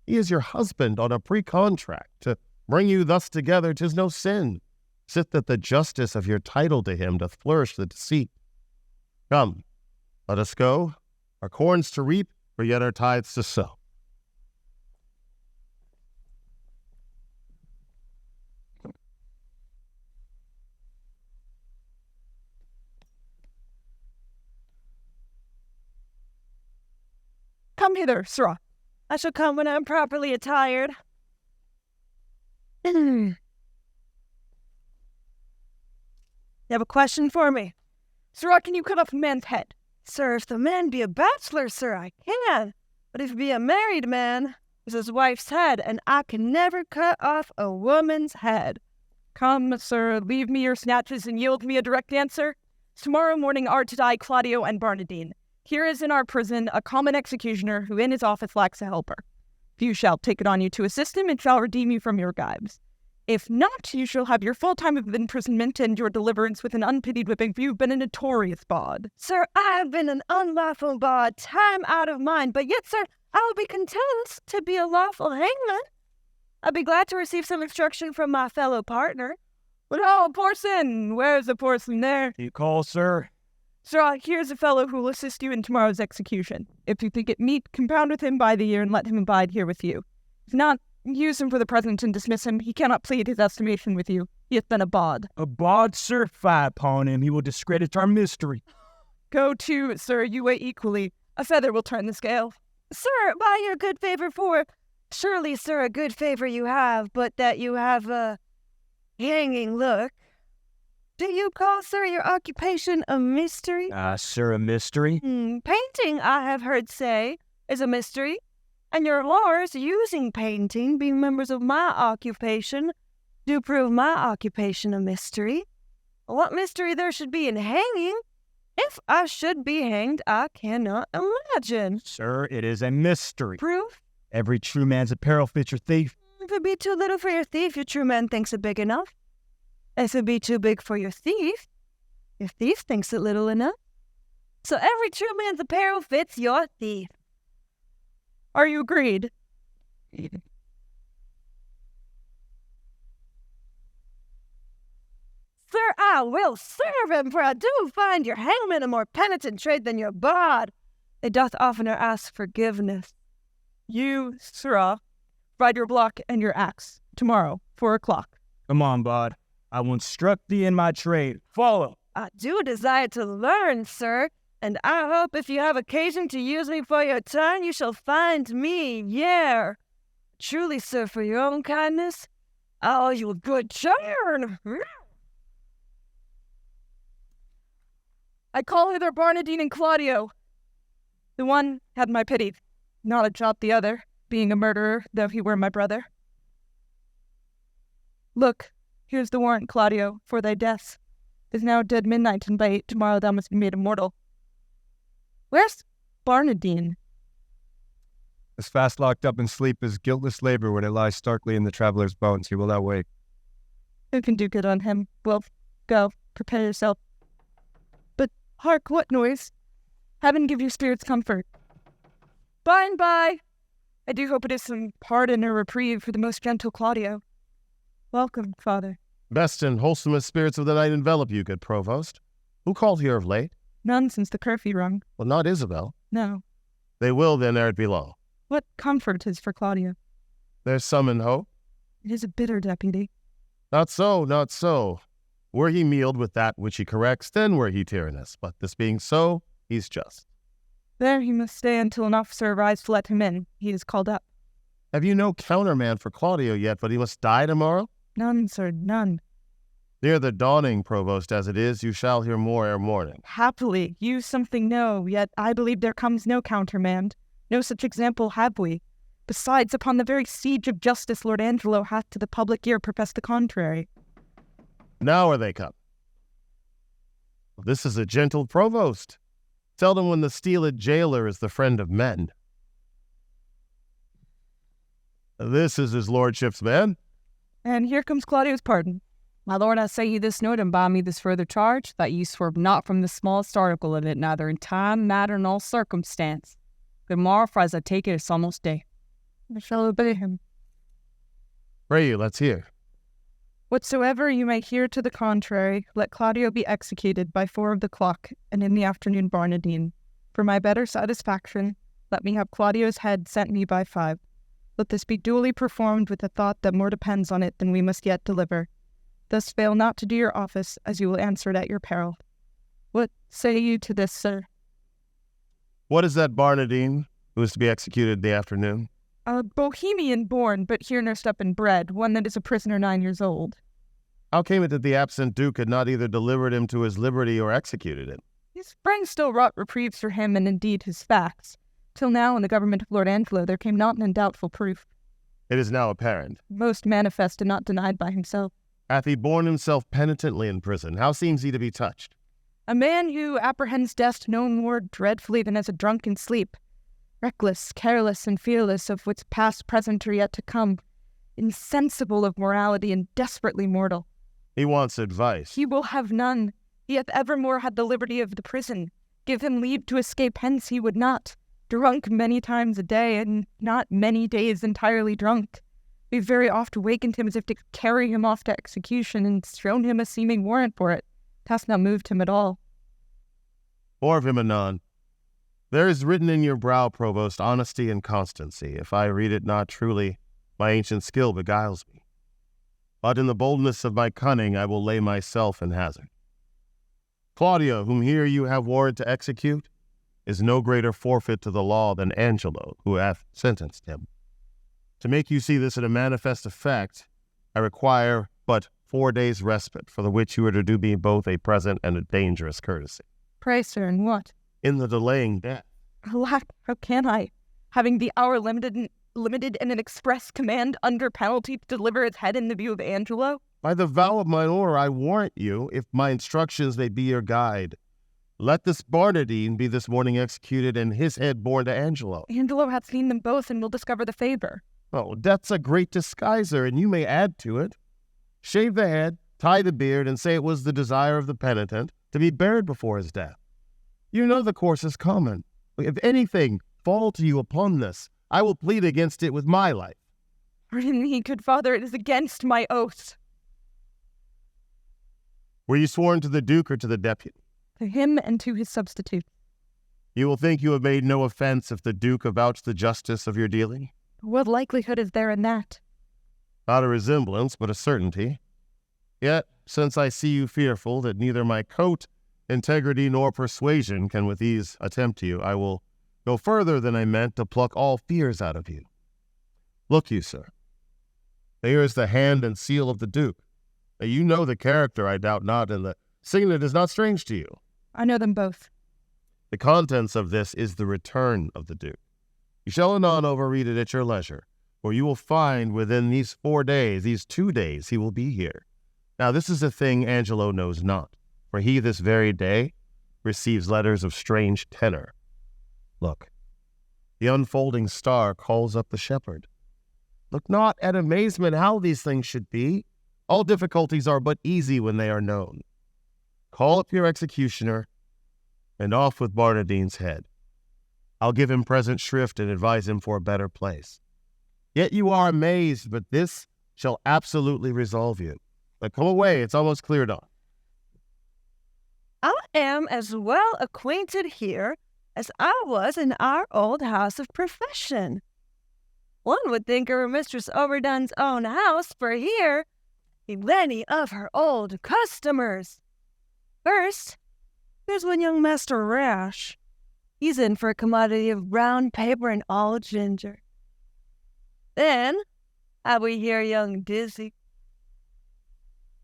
He is your husband on a pre-contract. To bring you thus together, 'tis no sin. Sit that the justice of your title to him doth flourish the deceit. Come, let us go, our corns to reap, for yet our tithes to sow. Come hither, sirrah. I shall come when I am properly attired. You have a question for me? Sirrah, can you cut off a man's head? Sir, if the man be a bachelor, sir, I can. But if he be a married man, it's his wife's head, and I can never cut off a woman's head. Come, sir, leave me your snatches and yield me a direct answer. Tomorrow morning are to die Claudio and Barnardine. Here is in our prison a common executioner who in his office lacks a helper. If you shall take it on you to assist him, it shall redeem you from your gyves. If not, you shall have your full time of imprisonment and your deliverance with an unpitied whipping, for you've been a notorious bawd. Sir, I have been an unlawful bawd, time out of mind, but yet, sir, I will be content to be a lawful hangman. I'd be glad to receive some instruction from my fellow partner. But oh, porcelain! Where's the porcelain there? You call, sir? Sir, here's a fellow who will assist you in tomorrow's execution. If you think it meet, compound with him by the year and let him abide here with you. If not, use him for the present and dismiss him. He cannot plead his estimation with you. He hath been a bawd. A bawd, sir? Fie upon him. He will discredit our mystery. Go to, sir, you weigh equally. A feather will turn the scale. Sir, by your good favor surely, sir, a good favor you have, but that you have a hanging look. Do you call, sir, your occupation a mystery? Sir, a mystery? Painting, I have heard say, is a mystery. And your whores using painting, being members of my occupation, do prove my occupation a mystery. What mystery there should be in hanging? If I should be hanged, I cannot imagine. Sir, it is a mystery. Proof? Every true man's apparel fits your thief. If it be too little for your thief, your true man thinks it big enough. If it be too big for your thief thinks it little enough. So every true man's apparel fits your thief. Are you agreed? Sir, I will serve him, for I do find your hangman a more penitent trade than your bawd. It doth oftener ask forgiveness. You, sirrah, ride your block and your axe. Tomorrow, 4 o'clock. Come on, bawd. I will instruct thee in my trade. Follow. I do desire to learn, sir, and I hope if you have occasion to use me for your turn, you shall find me, yea. Truly, sir, for your own kindness, I owe you a good turn. I call hither Barnardine and Claudio. The one had my pity, not a jot the other, being a murderer, though he were my brother. Look, here's the warrant, Claudio, for thy deaths. 'Tis now dead midnight, and by 8 tomorrow thou must be made immortal. Where's Barnardine? as fast locked up in sleep as guiltless labor when it lies starkly in the traveler's bones. He will not wake. Who can do good on him? Well, go, prepare yourself. But hark, what noise? Heaven give your spirits comfort. By and by. I do hope it is some pardon or reprieve for the most gentle Claudio. Welcome, Father. Best and wholesomest spirits of the night envelop you, good provost. Who called here of late? None since the curfew rung. Well, not Isabel. No. They will then ere it be long. What comfort is for Claudio? There's some in hope. It is a bitter deputy. Not so, not so. Were he mealed with that which he corrects, then were he tyrannous. But this being so, he's just. There he must stay until an officer arrives to let him in. He is called up. Have you no counterman for Claudio yet, but he must die tomorrow? None, sir, none. Near the dawning, provost, as it is, you shall hear more ere morning. Happily, you something know, yet I believe there comes no countermand. No such example have we. Besides, upon the very siege of justice, Lord Angelo hath to the public ear professed the contrary. Now are they come. This is a gentle provost. Tell them when the steeled jailer is the friend of men. This is his lordship's man. And here comes Claudio's pardon. My lord, I say you this note and by me this further charge, that ye swerve not from the smallest article of it, neither in time, matter, nor circumstance. Good morrow, for as I take it, it's almost day. I shall obey him. Pray you, let's hear. Whatsoever you may hear to the contrary, let Claudio be executed by 4 of the clock, and in the afternoon Barnardine. For my better satisfaction, let me have Claudio's head sent me by 5. Let this be duly performed with the thought that more depends on it than we must yet deliver. Thus fail not to do your office, as you will answer it at your peril. What say you to this, sir? What is that Barnardine, who is to be executed in the afternoon? A Bohemian born, but here nursed up and bred, one that is a prisoner 9 years old. How came it that the absent duke had not either delivered him to his liberty or executed him? His friends still wrought reprieves for him, and indeed his facts. Till now, in the government of Lord Angelo, there came not an undoubtful proof. It is now apparent. Most manifest and not denied by himself. Hath he borne himself penitently in prison? How seems he to be touched? A man who apprehends death no more dreadfully than as a drunken sleep. Reckless, careless, and fearless of what's past, present, or yet to come. Insensible of morality and desperately mortal. He wants advice. He will have none. He hath evermore had the liberty of the prison. Give him leave to escape hence he would not. Drunk many times a day, and not many days entirely drunk. We've very oft wakened him as if to carry him off to execution, and shown him a seeming warrant for it. Hast not moved him at all. More of him anon. There is written in your brow, provost, honesty and constancy. If I read it not truly, my ancient skill beguiles me. But in the boldness of my cunning I will lay myself in hazard. Claudio, whom here you have warrant to execute, is no greater forfeit to the law than Angelo, who hath sentenced him. To make you see this in a manifest effect, I require but 4 days' respite, for the which you are to do me both a present and a dangerous courtesy. Pray, sir, and what? In the delaying death. Alack, how can I? Having the hour limited and an express command under penalty to deliver its head in the view of Angelo? By the vow of mine order, I warrant you, if my instructions may be your guide. Let this Barnardine be this morning executed, and his head borne to Angelo. Angelo hath seen them both, and will discover the favor. Oh, death's a great disguiser, and you may add to it. Shave the head, tie the beard, and say it was the desire of the penitent to be buried before his death. You know the course is common. If anything fall to you upon this, I will plead against it with my life. Pardon me, good father, it is against my oath. Were you sworn to the duke or to the deputy? To him and to his substitute. You will think you have made no offense if the duke avouch the justice of your dealing? What likelihood is there in that? Not a resemblance, but a certainty. Yet, since I see you fearful that neither my coat, integrity, nor persuasion can with ease attempt you, I will go further than I meant to pluck all fears out of you. Look you, sir. Here is the hand and seal of the duke. You know the character, I doubt not, and the signet is not strange to you. I know them both. The contents of this is the return of the duke. You shall anon overread it at your leisure, for you will find within these 4 days, these 2 days, he will be here. Now this is a thing Angelo knows not, for he this very day receives letters of strange tenor. Look, The unfolding star calls up the shepherd. Look not at amazement how these things should be. All difficulties are but easy when they are known. Call up your executioner, and off with Barnardine's head. I'll give him present shrift and advise him for a better place. Yet you are amazed, but this shall absolutely resolve you. But come away, it's almost cleared up. I am as well acquainted here as I was in our old house of profession. One would think her Mistress Overdone's own house, for here be many of her old customers. First, there's one young Master Rash. He's in for a commodity of brown paper and all ginger. Then, have we here young Dizzy,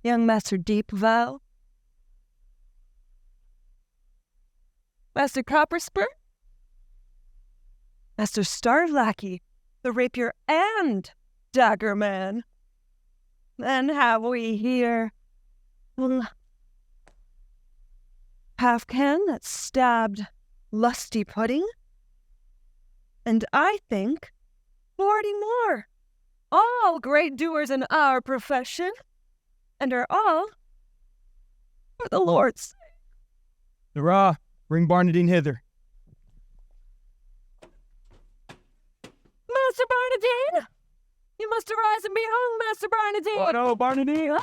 young Master Deepvow, Master Copperspur, Master Starlackey, the rapier and dagger man. Then have we here Halfcan that stabbed Lusty Pudding, and I think 40 more, all great doers in our profession, and are all for the Lord's sake. Hurrah! Bring Barnardine hither. Master Barnardine! You must arise and be home, Master Barnardine! Oh no, Barnardine!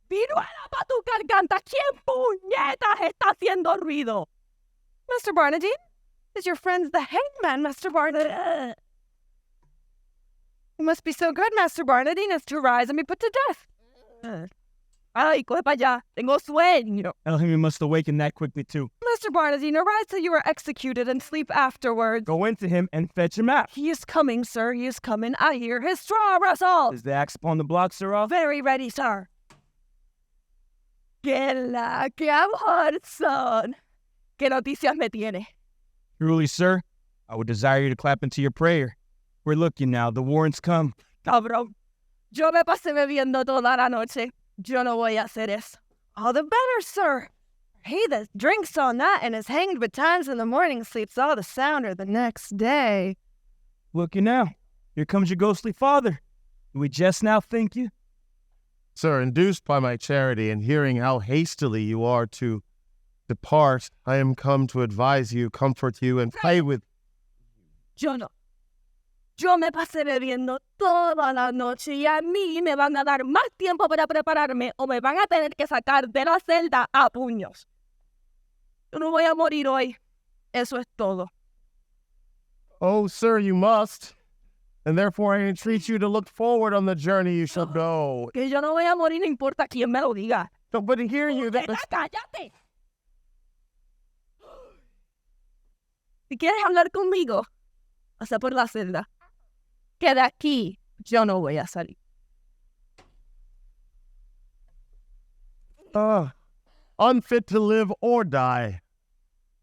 ¡Viruela pa' tu garganta! ¿Quién puñetas está haciendo ruido? Master Barnardine? Is your friend the hangman, Master Barnardine? You must be so good, Master Barnardine, as to arise and be put to death. Ay, coge pa' allá. Tengo sueño. Tell him he must awaken that quickly too. Master Barnardine, arise till you are executed and sleep afterwards. Go into him and fetch him out. He is coming, sir. He is coming. I hear his straw rustle. Is the axe upon the block, sirrah? Very ready, sir. ¡Qué amor, son! ¿Qué noticias me tiene? Truly, sir, I would desire you to clap into your prayer. We're looking now. The warrant's come. Cabrón, yo me pasé bebiendo toda la noche. Yo no voy a hacer eso. All the better, sir. He that drinks all night and is hanged betimes in the morning sleeps all the sounder the next day. Looky now. Here comes your ghostly father. Do we just now think you? Sir, induced by my charity and hearing how hastily you are to depart, I am come to advise you, comfort you, and pray with... Yo no. Yo me pasé bebiendo toda la noche y a mí me van a dar más tiempo para prepararme o me van a tener que sacar de la celda a puños. Yo no voy a morir hoy. Eso es todo. Oh, sir, you must. And therefore I entreat you to look forward on the journey you shall go. Que yo no voy a morir, no importa quién me lo diga. No, but hear you... ¡Cállate! Si quieres hablar conmigo, pasa por la celda. Que de aquí yo no voy a salir. Unfit to live or die.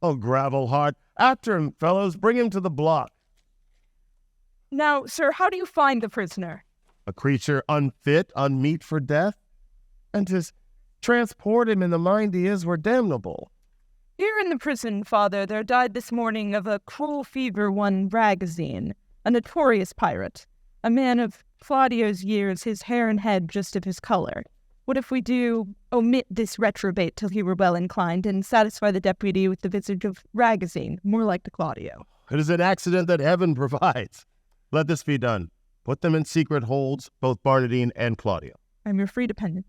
Oh, gravel heart. After him, fellows. Bring him to the block. Now, sir, how do you find the prisoner? A creature unfit, unmeet for death? And to transport him in the mind he is were damnable. Here in the prison, father, there died this morning of a cruel fever one Ragazine, a notorious pirate, a man of Claudio's years, his hair and head just of his color. What if we do omit this retrobate till he were well inclined and satisfy the deputy with the visage of Ragazine, more like to Claudio? It is an accident that heaven provides. Let this be done. Put them in secret holds, both Barnardine and Claudio. I'm your free dependent.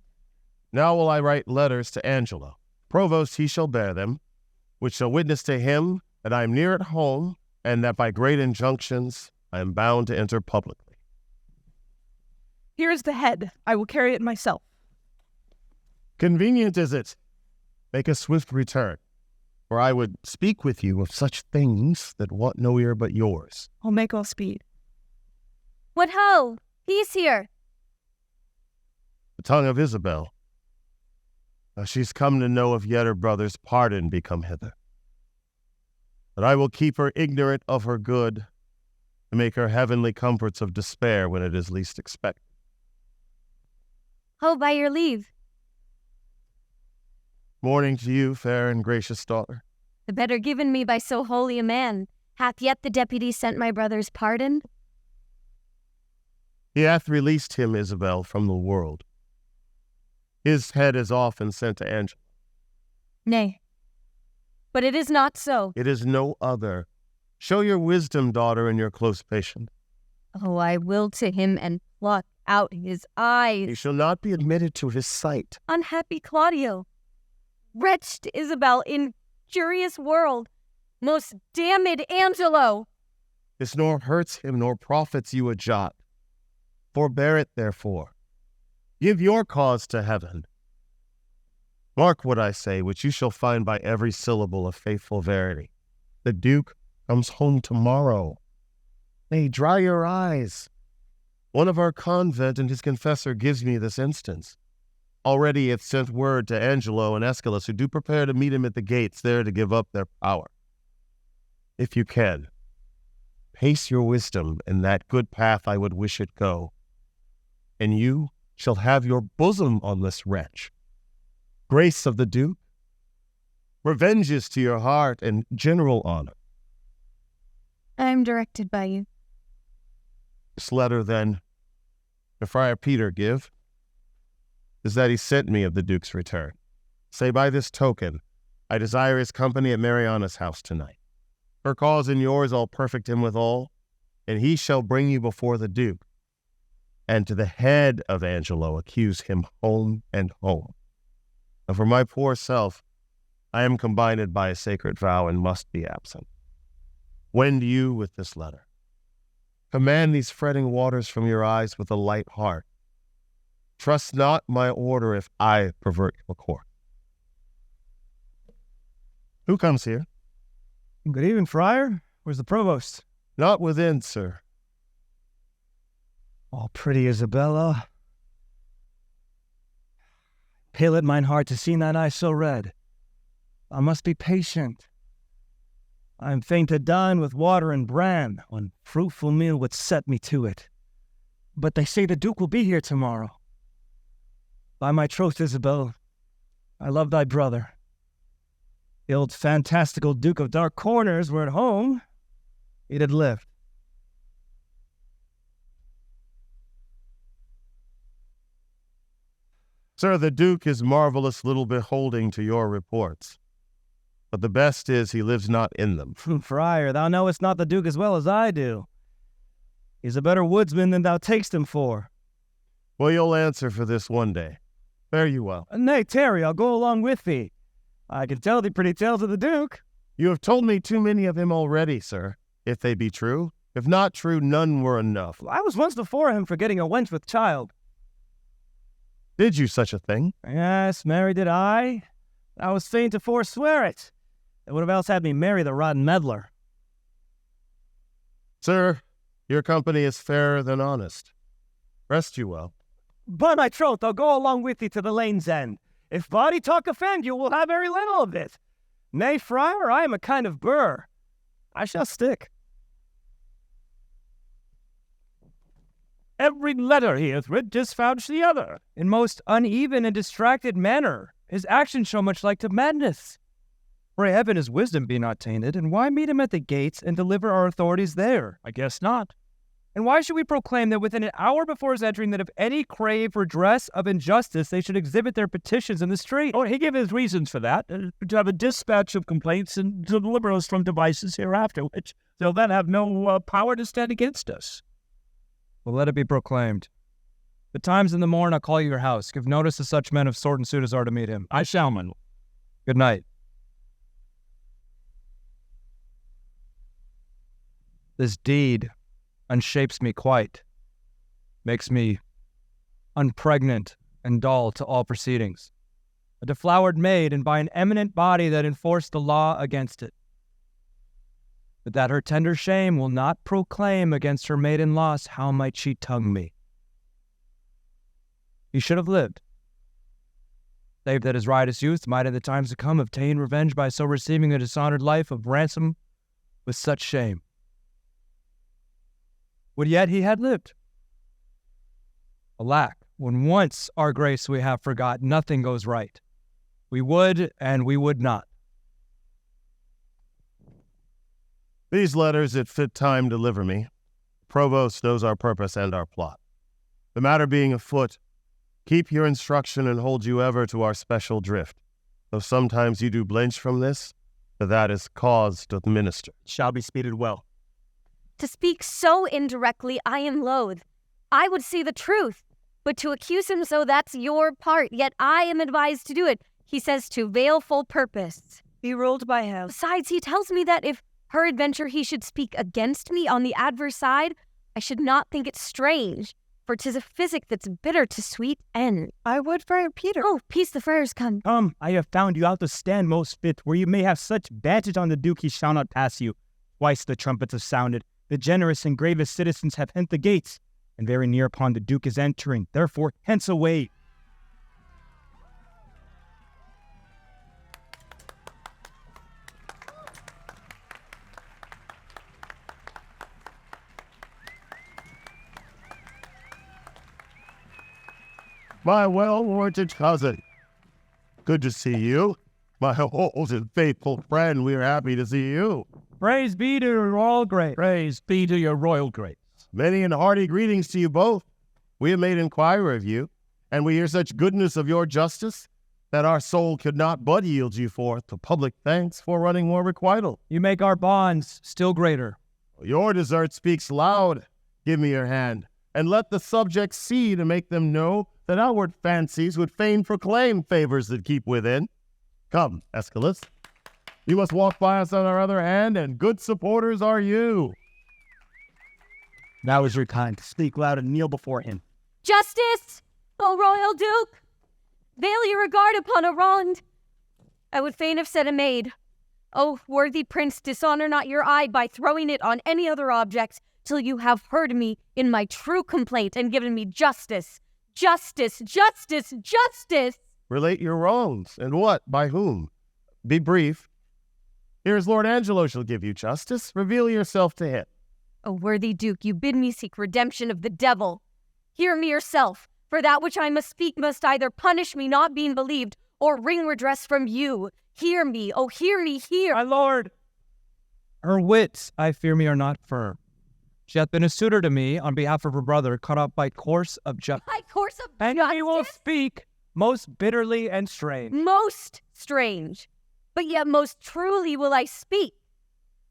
Now will I write letters to Angelo. Provost he shall bear them, which shall witness to him that I am near at home, and that by great injunctions I am bound to enter publicly. Here is the head. I will carry it myself. Convenient is it. Make a swift return, for I would speak with you of such things that want no ear but yours. I'll make all speed. What ho! He's here. The tongue of Isabel. She's come to know if yet her brother's pardon be come hither. But I will keep her ignorant of her good, to make her heavenly comforts of despair when it is least expected. Ho, by your leave. Morning to you, fair and gracious daughter. The better given me by so holy a man. Hath yet the deputy sent my brother's pardon? He hath released him, Isabel, from the world. His head is off and sent to Angelo. Nay, but it is not so. It is no other. Show your wisdom, daughter, and your close patient. Oh, I will to him and pluck out his eyes. He shall not be admitted to his sight. Unhappy Claudio, wretched Isabel, injurious world, most damned Angelo. This nor hurts him nor profits you a jot. Forbear it, therefore. Give your cause to heaven. Mark what I say, which you shall find by every syllable of faithful verity. The Duke comes home tomorrow. Nay, dry your eyes. One of our convent and his confessor gives me this instance. Already he hath sent word to Angelo and Escalus, who do prepare to meet him at the gates, there to give up their power. If you can, pace your wisdom in that good path I would wish it go, and you shall have your bosom on this wretch. Grace of the Duke, revenges to your heart, and general honor. I am directed by you. This letter, then, to Friar Peter give, is that he sent me of the Duke's return. Say by this token, I desire his company at Mariana's house tonight. Her cause and yours I'll perfect him withal, and he shall bring you before the Duke, and to the head of Angelo accuse him home and home. And for my poor self, I am combined by a sacred vow and must be absent. Wend you with this letter. Command these fretting waters from your eyes with a light heart. Trust not my order if I pervert your course. Who comes here? Good evening, Friar. Where's the provost? Not within, sir. Oh, pretty Isabella. Pale at mine heart to see thine eyes so red. I must be patient. I am fain to dine with water and bran, when fruitful meal would set me to it. But they say the Duke will be here tomorrow. By my troth, Isabel, I love thy brother. The old fantastical Duke of Dark Corners were at home. He'd had lived. Sir, the Duke is marvelous little beholding to your reports. But the best is he lives not in them. Friar, thou knowest not the Duke as well as I do. He's a better woodsman than thou takest him for. Well, you'll answer for this one day. Fare you well. Nay, tarry, I'll go along with thee. I can tell thee pretty tales of the Duke. You have told me too many of him already, sir, if they be true. If not true, none were enough. I was once before him for getting a wench with child. Did you such a thing? Yes, marry did I. I was fain to forswear it. They would have else had me marry the rotten meddler. Sir, your company is fairer than honest. Rest you well. By my troth, I'll go along with thee to the lane's end. If body talk offend you, we'll have very little of it. Nay, friar, I am a kind of burr. I shall stick. Every letter he hath writ disvouch the other. In most uneven and distracted manner, his actions show much like to madness. Pray heaven his wisdom be not tainted, and why meet him at the gates and deliver our authorities there? I guess not. And why should we proclaim that within an hour before his entering that if any crave redress of injustice, they should exhibit their petitions in the street? Oh, he gave his reasons for that, to have a dispatch of complaints and to deliver us from devices hereafter, which they'll then have no power to stand against us. Well, let it be proclaimed. Betimes in the morn I'll call you your house. Give notice to such men of sword and suit as are to meet him. I shall, man. Good night. This deed unshapes me quite, makes me unpregnant and dull to all proceedings. A deflowered maid, and by an eminent body that enforced the law against it. But that her tender shame will not proclaim against her maiden loss, how might she tongue me? He should have lived, save that his riotous youth might in the times to come obtain revenge by so receiving a dishonored life of ransom with such shame. Would yet he had lived. Alack, when once our grace we have forgot, nothing goes right. We would and we would not. These letters at fit time deliver me. Provost knows our purpose and our plot. The matter being afoot, keep your instruction and hold you ever to our special drift. Though sometimes you do blench from this, for that is cause doth minister. Shall be speeded well. To speak so indirectly, I am loath. I would say the truth, but to accuse him so, that's your part. Yet I am advised to do it. He says to veilful purpose. Be ruled by him. Besides, he tells me that if peradventure he should speak against me on the adverse side, I should not think it strange, for 'tis a physic that's bitter to sweet end. I would, Friar Peter. Oh, peace, the friars come. Come, I have found you out to stand most fit, where you may have such vantage on the Duke he shall not pass you. Twice the trumpets have sounded, the generous and gravest citizens have hent the gates, and very near upon the Duke is entering, therefore hence away. My well-warranted cousin. Good to see you. My old and faithful friend, we are happy to see you. Praise be to your royal grace. Praise be to your royal grace. Many and hearty greetings to you both. We have made inquiry of you, and we hear such goodness of your justice that our soul could not but yield you forth to public thanks for running more requital. You make our bonds still greater. Your desert speaks loud. Give me your hand, and let the subjects see to make them know that outward fancies would fain proclaim favors that keep within. Come, Escalus. You must walk by us on our other hand, and good supporters are you. Now is your time to speak loud and kneel before him. Justice, O royal Duke! Veil your regard upon a wronged. I would fain have said a maid. O worthy prince, dishonor not your eye by throwing it on any other object, till you have heard me in my true complaint and given me justice. Justice, justice, justice! Relate your wrongs, and what, by whom? Be brief. Here's Lord Angelo shall give you justice. Reveal yourself to him. O worthy Duke, you bid me seek redemption of the devil. Hear me yourself, for that which I must speak must either punish me not being believed, or wring redress from you. Hear me, oh hear me, hear. My lord, her wits, I fear me, are not firm. She hath been a suitor to me on behalf of her brother, caught up by course of justice. By course of And justice? he will speak most bitterly and strange. Most strange, but yet most truly will I speak.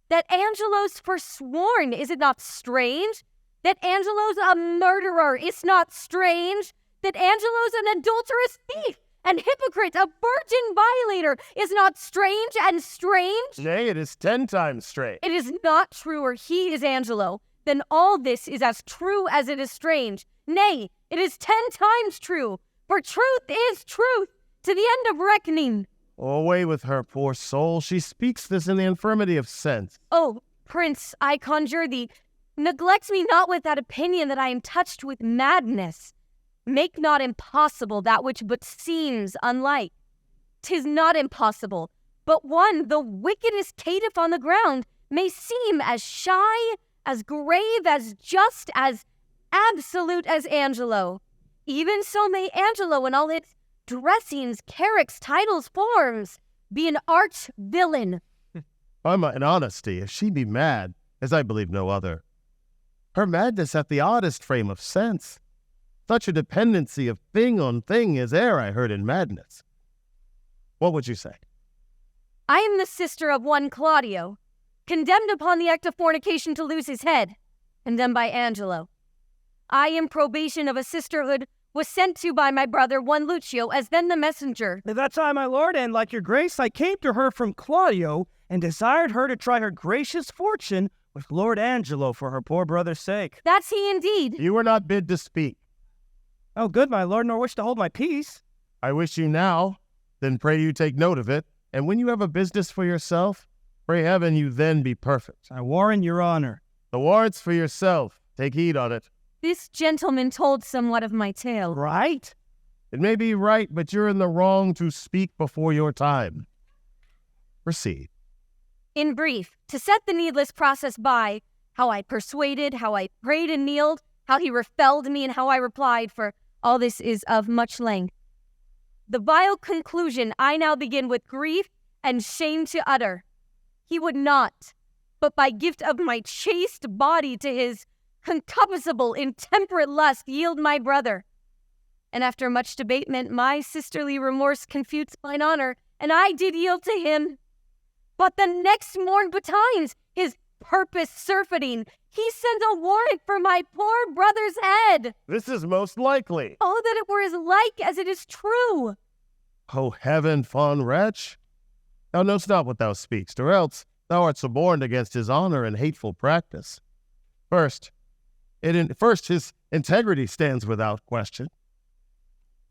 That Angelo's forsworn, is it not strange? That Angelo's a murderer, is not strange? That Angelo's an adulterous thief and hypocrite, a virgin violator, is not strange and strange? Nay, it is 10 times strange. It is not true, or he is Angelo. Then all this is as true as it is strange. Nay, it is 10 times true, for truth is truth, to the end of reckoning. Away with her, poor soul. She speaks this in the infirmity of sense. Oh, Prince, I conjure thee, neglect me not with that opinion that I am touched with madness. Make not impossible that which but seems unlike. 'Tis not impossible, but one, the wickedest caitiff on the ground, may seem as shy, as grave, as just, as absolute as Angelo. Even so may Angelo in all its dressings, characters, titles, forms, be an arch villain. By mine honesty, if she be mad, as I believe no other, her madness hath the oddest frame of sense. Such a dependency of thing on thing as e'er I heard in madness. What would you say? I am the sister of one Claudio, condemned upon the act of fornication to lose his head, condemned by Angelo. I, in probation of a sisterhood, was sent to by my brother, one Lucio, as then the messenger. At that time, my lord, and like your grace, I came to her from Claudio, and desired her to try her gracious fortune with Lord Angelo for her poor brother's sake. That's he indeed. You were not bid to speak. Oh, good, my lord, nor wish to hold my peace. I wish you now, then pray you take note of it, and when you have a business for yourself, pray heaven you then be perfect. I warrant your honor. The warrant's for yourself. Take heed on it. This gentleman told somewhat of my tale. Right? It may be right, but you're in the wrong to speak before your time. Proceed. In brief, to set the needless process by, how I persuaded, how I prayed and kneeled, how he repelled me, and how I replied, for all this is of much length. The vile conclusion I now begin with grief and shame to utter. He would not, but by gift of my chaste body to his concupiscible, intemperate lust yield my brother. And after much debatement, my sisterly remorse confutes mine honor, and I did yield to him. But the next morn betimes, his purpose surfeiting, he sent a warrant for my poor brother's head. This is most likely. Oh, that it were as like as it is true. O heaven, fond wretch! Thou knowst not what thou speakst, or else thou art suborned against his honor and hateful practice. First, his integrity stands without question.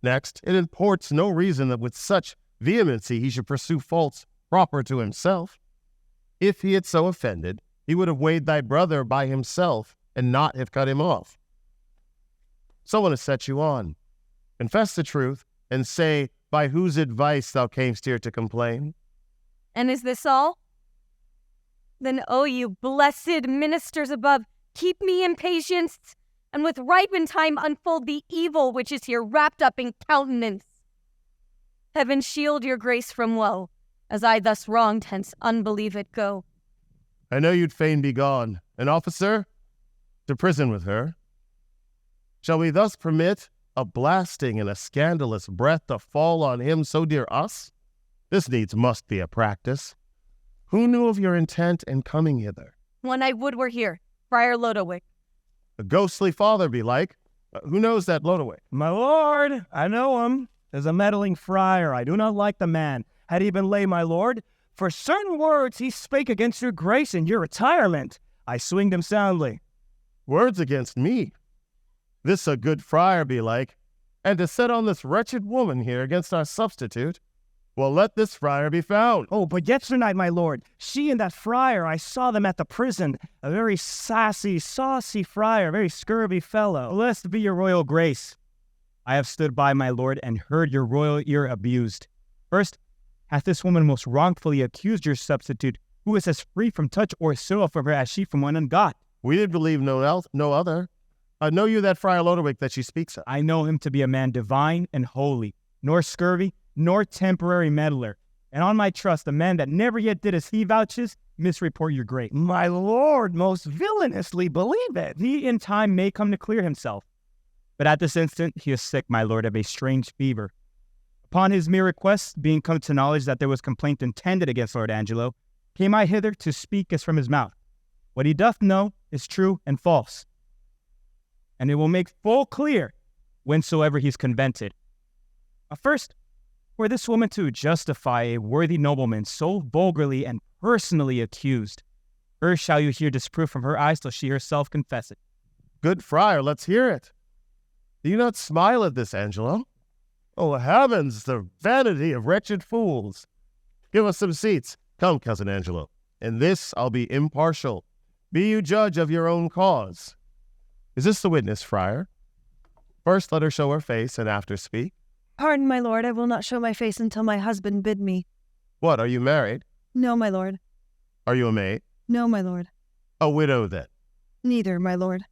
Next, it imports no reason that with such vehemency he should pursue faults proper to himself. If he had so offended, he would have weighed thy brother by himself and not have cut him off. Someone has set you on. Confess the truth and say by whose advice thou camest here to complain. And is this all? Then, O you blessed ministers above, keep me in patience, and with ripened time unfold the evil which is here wrapped up in countenance. Heaven shield your grace from woe, as I thus wronged hence unbelieved go. I know you'd fain be gone. An officer? To prison with her. Shall we thus permit a blasting and a scandalous breath to fall on him so dear us? This needs must be a practice. Who knew of your intent in coming hither? One I would were here, Friar Lodowick. A ghostly father, belike. Who knows that Lodowick? My lord, I know him. As a meddling friar, I do not like the man. Had he been lay, my lord, for certain words he spake against your grace and your retirement, I swinged him soundly. Words against me? This a good friar, belike, and to set on this wretched woman here against our substitute? Well, let this friar be found. Oh, but yesternight, my lord, she and that friar, I saw them at the prison. A very sassy, saucy friar, very scurvy fellow. Blessed be your royal grace. I have stood by, my lord, and heard your royal ear abused. First, hath this woman most wrongfully accused your substitute, who is as free from touch or soil from her as she from one ungot. We did believe no other. Know you that Friar Lodowick that she speaks of? I know him to be a man divine and holy, nor scurvy, nor temporary meddler. And on my trust, a man that never yet did as he vouches, misreport your grace. My lord, most villainously believe it. He in time may come to clear himself. But at this instant, he is sick, my lord, of a strange fever. Upon his mere request, being come to knowledge that there was complaint intended against Lord Angelo, came I hither to speak as from his mouth. What he doth know is true and false. And it will make full clear whensoever he's convented. First, were this woman to justify a worthy nobleman so vulgarly and personally accused, her shall you hear disprove from her eyes till she herself confess it. Good friar, let's hear it. Do you not smile at this, Angelo? Oh, heavens, the vanity of wretched fools. Give us some seats. Come, cousin Angelo. In this I'll be impartial. Be you judge of your own cause. Is this the witness, friar? First let her show her face, and after speak. Pardon, my lord, I will not show my face until my husband bid me. What, are you married? No, my lord. Are you a maid? No, my lord. A widow, then? Neither, my lord.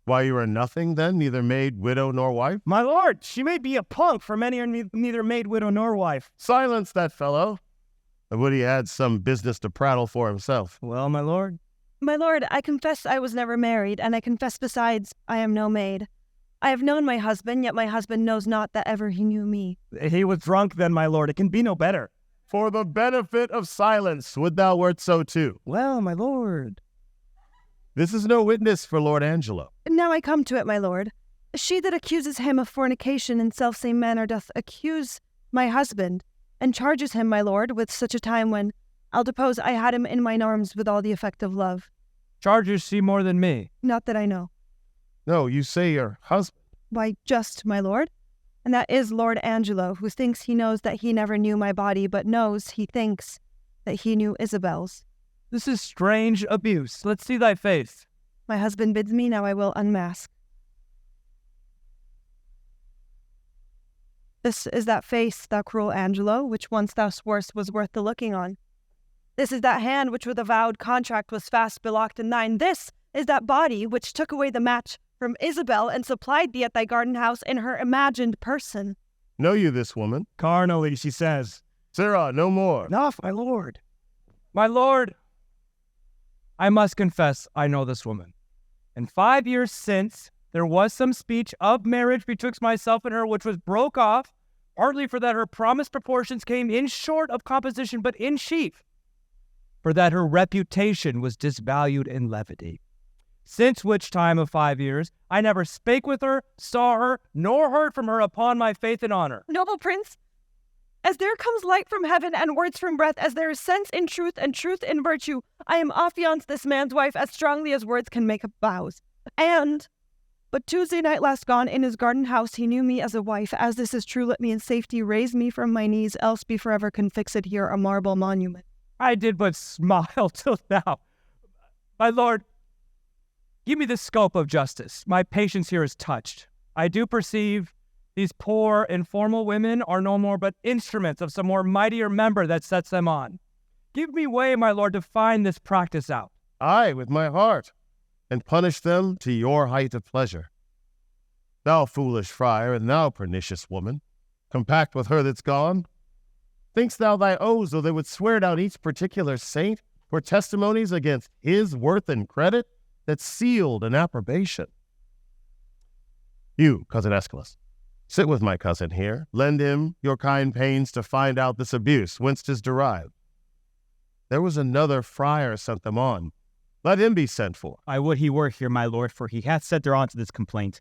Why, you are nothing, then? Neither maid, widow, nor wife? My lord, she may be a punk, for many are neither maid, widow, nor wife. Silence that fellow. I would he had some business to prattle for himself. Well, my lord? My lord, I confess I was never married, and I confess besides I am no maid. I have known my husband, yet my husband knows not that ever he knew me. He was drunk then, my lord. It can be no better. For the benefit of silence, would thou wert so too. Well, my lord. This is no witness for Lord Angelo. Now I come to it, my lord. She that accuses him of fornication in selfsame manner doth accuse my husband, and charges him, my lord, with such a time when, I'll depose, I had him in mine arms with all the effect of love. Charges she more than me. Not that I know. No, you say your husband. Why, just, my lord. And that is Lord Angelo, who thinks he knows that he never knew my body, but knows he thinks that he knew Isabel's. This is strange abuse. Let's see thy face. My husband bids me, now I will unmask. This is that face, thou cruel Angelo, which once thou sworst was worth the looking on. This is that hand which with a vowed contract was fast belocked in thine. This is that body which took away the match from Isabel and supplied thee at thy garden house in her imagined person. Know you this woman? Carnally, she says. Sirrah, no more. Enough, my lord. My lord, I must confess I know this woman. And 5 years since, there was some speech of marriage betwixt myself and her, which was broke off, partly for that her promised proportions came in short of composition, but in chief, for that her reputation was disvalued in levity. Since which time of 5 years, I never spake with her, saw her, nor heard from her upon my faith and honor. Noble prince, as there comes light from heaven and words from breath, as there is sense in truth and truth in virtue, I am affianced this man's wife as strongly as words can make vows. And, but Tuesday night last gone, in his garden house, he knew me as a wife. As this is true, let me in safety raise me from my knees, else be forever confixed here a marble monument. I did but smile till now. My lord, give me the scope of justice. My patience here is touched. I do perceive these poor, informal women are no more but instruments of some more mightier member that sets them on. Give me way, my lord, to find this practice out. Aye, with my heart, and punish them to your height of pleasure. Thou foolish friar, and thou pernicious woman, compact with her that's gone, think'st thou thy oaths, though they would swear down each particular saint, were testimonies against his worth and credit that sealed an approbation? You, cousin Escalus, sit with my cousin here, lend him your kind pains to find out this abuse, whence 'tis derived. There was another friar sent them on. Let him be sent for. I would he were here, my lord, for he hath sent her on to this complaint.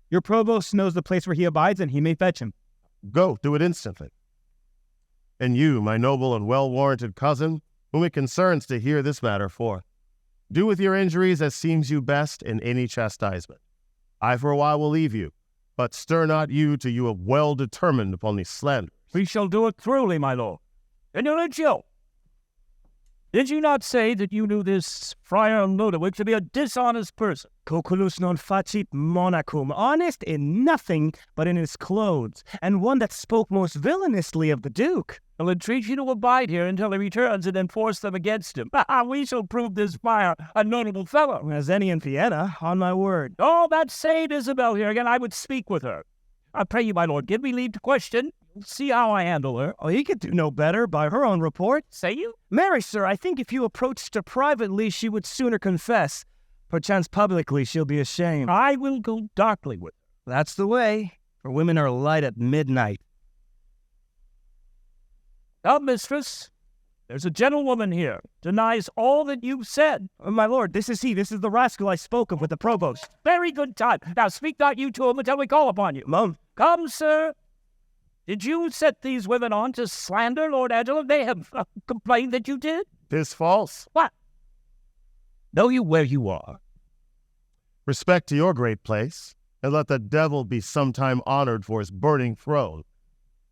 Your provost knows the place where he abides, and he may fetch him. Go, do it instantly. And you, my noble and well-warranted cousin, whom it concerns to hear this matter forth, do with your injuries as seems you best in any chastisement. I for a while will leave you, but stir not you till you have well determined upon these slanders. We shall do it truly, my lord. And Lucio, did you not say that you knew this Friar Ludovic to be a dishonest person? Coculus non facit monachum, honest in nothing but in his clothes, and one that spoke most villainously of the Duke. I'll entreat you to abide here until he returns and enforce them against him. We shall prove this friar a notable fellow. As any in Vienna, on my word. Oh, that Saint Isabel here again, I would speak with her. I pray you, my lord, give me leave to question. See how I handle her. Oh, he could do no better by her own report. Say you? Marry, sir, I think if you approached her privately, she would sooner confess. Perchance publicly she'll be ashamed. I will go darkly with her. That's the way, for women are light at midnight. Now, mistress, there's a gentlewoman here, denies all that you've said. My lord, this is he. This is the rascal I spoke of with the provost. Very good time. Now speak not you to him until we call upon you. Mum. Come, sir. Did you set these women on to slander Lord Angelo? They have complained that you did. 'Tis false. What? Know you where you are? Respect to your great place, and let the devil be sometime honored for his burning throne.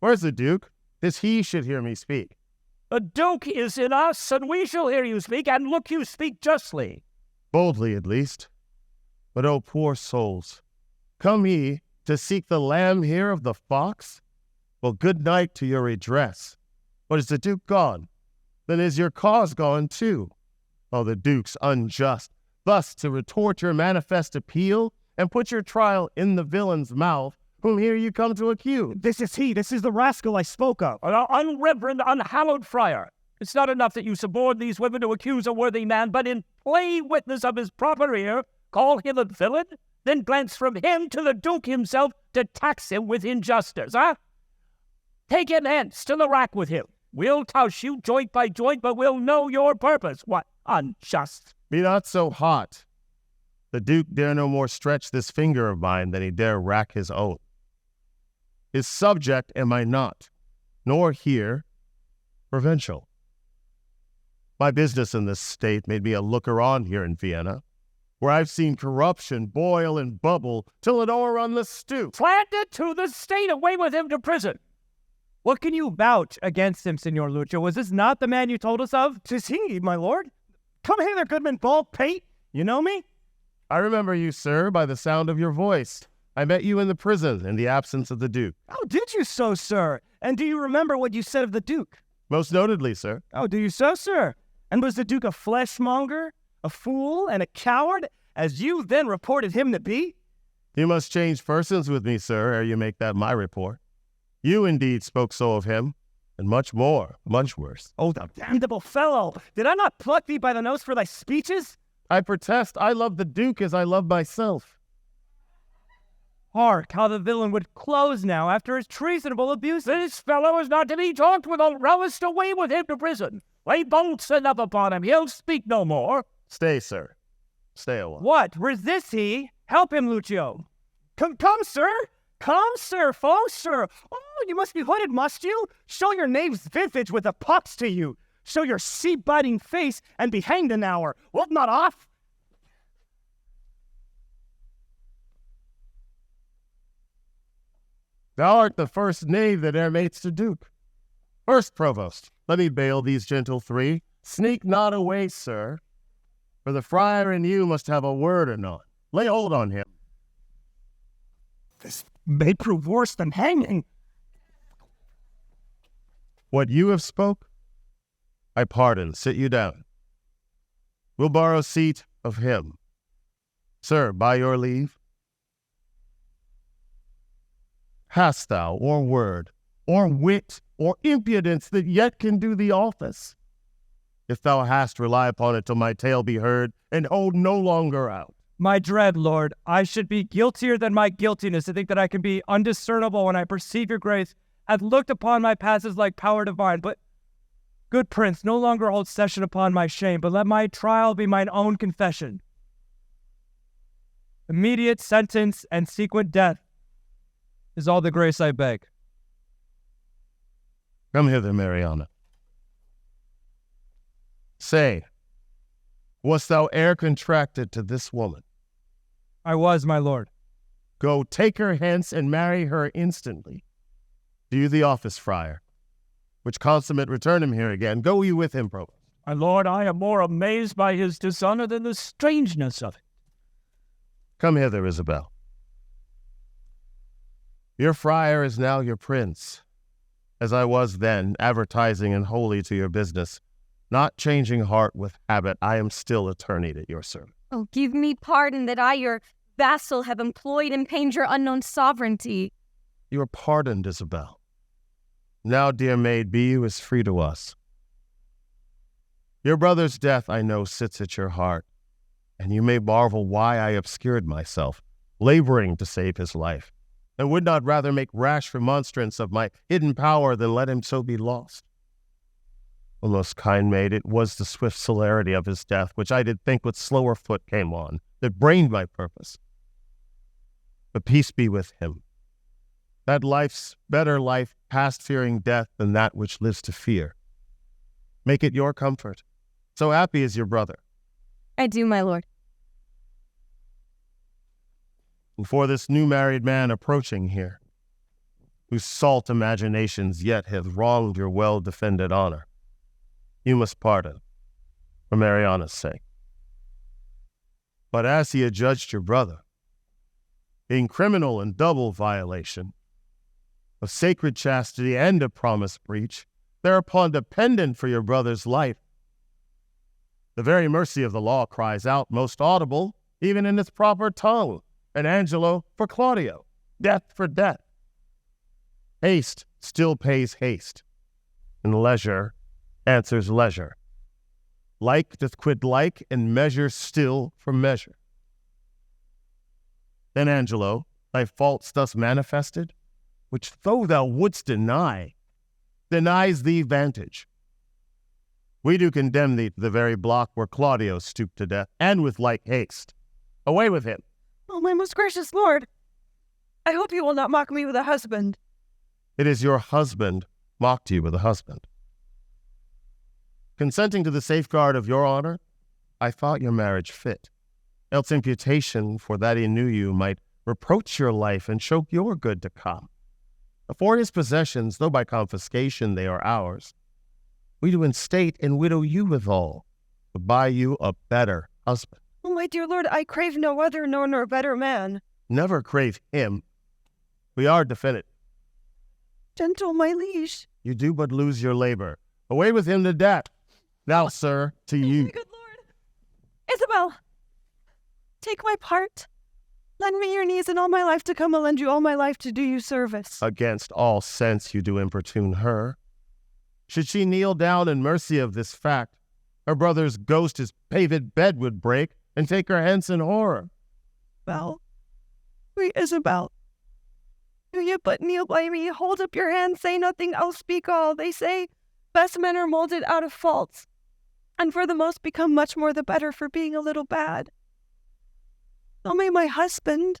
Where's the Duke? 'Tis he should hear me speak. The Duke is in us, and we shall hear you speak, and look you speak justly. Boldly, at least. But, oh, poor souls, come ye to seek the lamb here of the fox? Well, good night to your redress. But is the Duke gone? Then is your cause gone too? Oh, the Duke's unjust, thus to retort your manifest appeal, and put your trial in the villain's mouth, whom here you come to accuse. This is he. This is the rascal I spoke of. An unreverend, unhallowed friar. It's not enough that you suborn these women to accuse a worthy man, but in plain witness of his proper ear, call him a villain, then glance from him to the Duke himself to tax him with injustice, huh? Take him hence to the rack with him. We'll touse you joint by joint, but we'll know your purpose. What unjust! Be not so hot. The Duke dare no more stretch this finger of mine than he dare rack his own. His subject am I not, nor here provincial. My business in this state made me a looker-on here in Vienna, where I've seen corruption boil and bubble till it o'errun the stoop. Slander to the state, away with him to prison. What can you vouch against him, Signor Lucio? Was this not the man you told us of? 'Tis he, my lord. Come hither, Goodman Baldpate. You know me? I remember you, sir, by the sound of your voice. I met you in the prison in the absence of the Duke. Oh, did you so, sir? And do you remember what you said of the Duke? Most notedly, sir. Oh, do you so, sir? And was the Duke a fleshmonger, a fool, and a coward, as you then reported him to be? You must change persons with me, sir, ere you make that my report. You indeed spoke so of him, and much more, much worse. Oh, thou damnable fellow! Did I not pluck thee by the nose for thy speeches? I protest, I love the Duke as I love myself. Hark, how the villain would close now after his treasonable abuse. This fellow is not to be talked with. I'll roust away with him to prison. Lay bolts enough upon him. He'll speak no more. Stay, sir. Stay a while. What? Resist he? Help him, Lucio. Come, sir! Come, sir, false sir! Oh, you must be hooded, must you? Show your knave's visage with a pox to you. Show your sea-biting face and be hanged an hour. Wilt not off? Thou art the first knave that e'er mates to Duke. First, provost, let me bail these gentle three. Sneak not away, sir, for the friar and you must have a word anon. Lay hold on him. This may prove worse than hanging. What you have spoke, I pardon. Sit you down. We'll borrow seat of him. Sir, by your leave. Hast thou, or word, or wit, or impudence that yet can do the office? If thou hast, rely upon it till my tale be heard, and hold no longer out. My dread lord, I should be guiltier than my guiltiness to think that I can be undiscernible when I perceive your grace hath looked upon my passes like power divine. But, good prince, no longer hold session upon my shame, but let my trial be mine own confession. Immediate sentence and sequent death is all the grace I beg. Come hither, Mariana. Say, wast thou e'er contracted to this woman? I was, my lord. Go, take her hence and marry her instantly. Do you the office, friar, which consummate return him here again. Go you with him, provost. My lord, I am more amazed by his dishonor than the strangeness of it. Come hither, Isabel. Your friar is now your prince, as I was then, advertising and wholly to your business, not changing heart with habit. I am still attorney at your service. Oh, give me pardon that I, your vassal, have employed and pained your unknown sovereignty. You are pardoned, Isabel. Now, dear maid, be you as free to us. Your brother's death, I know, sits at your heart, and you may marvel why I obscured myself, laboring to save his life, and would not rather make rash remonstrance of my hidden power than let him so be lost. O most kind maid, it was the swift celerity of his death, which I did think with slower foot came on, that brained my purpose. But peace be with him. That life's better life past fearing death than that which lives to fear. Make it your comfort. So happy is your brother. I do, my lord. And for this new married man approaching here, whose salt imaginations yet have wronged your well-defended honor, you must pardon, for Mariana's sake. But as he adjudged your brother, being criminal in double violation of sacred chastity and of promise breach, thereupon dependent for your brother's life, the very mercy of the law cries out most audible, even in its proper tongue, and Angelo for Claudio, death for death. Haste still pays haste, and leisure answers leisure. Like doth quit like, and measure still for measure. Then, Angelo, thy faults thus manifested, which though thou wouldst deny, denies thee vantage. We do condemn thee to the very block where Claudio stooped to death, and with like haste. Away with him. Oh, my most gracious lord, I hope you will not mock me with a husband. It is your husband mocked you with a husband. Consenting to the safeguard of your honor, I thought your marriage fit. Else imputation for that he knew you might reproach your life and choke your good to come. For his possessions, though by confiscation they are ours, we do instate and widow you withal, to buy you a better husband. Oh, my dear lord, I crave no other nor better man. Never crave him. We are defended. Gentle, my liege. You do but lose your labor. Away with him to death. Now, sir, to you. My good lord. Isabel, take my part. Lend me your knees, and all my life to come I'll lend you all my life to do you service. Against all sense you do importune her. Should she kneel down in mercy of this fact, her brother's ghost his paved bed would break, and take her hence in horror. Well, sweet Isabel, do you but kneel by me, hold up your hand, say nothing, I'll speak all. They say best men are molded out of faults, and for the most become much more the better for being a little bad. So may my husband.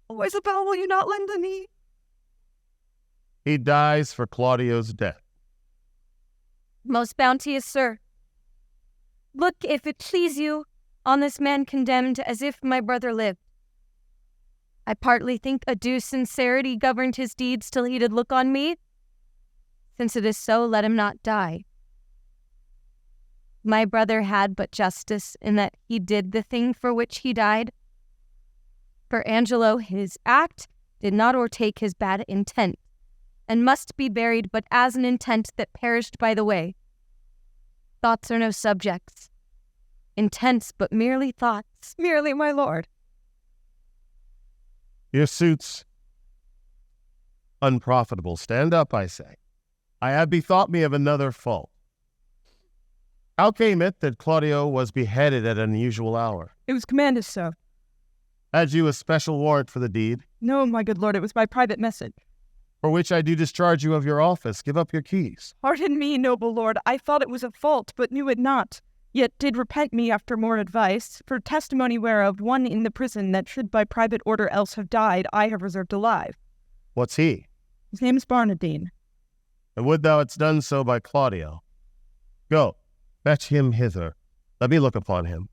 Oh, Isabel, will you not lend a knee? He dies for Claudio's death. Most bounteous sir, look, if it please you, on this man condemned as if my brother lived. I partly think a due sincerity governed his deeds till he did look on me. Since it is so, let him not die. My brother had but justice in that he did the thing for which he died. For Angelo, his act did not o'ertake his bad intent, and must be buried but as an intent that perished by the way. Thoughts are no subjects. Intents but merely thoughts. Merely, my lord. Your suit's unprofitable. Stand up, I say. I have bethought me of another fault. How came it that Claudio was beheaded at an unusual hour? It was commanded so. Had you a special warrant for the deed? No, my good lord, it was by private message. For which I do discharge you of your office. Give up your keys. Pardon me, noble lord, I thought it was a fault, but knew it not. Yet did repent me after more advice, for testimony whereof one in the prison that should by private order else have died, I have reserved alive. What's he? His name is Barnardine. And would thou hadst done so by Claudio. Go, fetch him hither. Let me look upon him.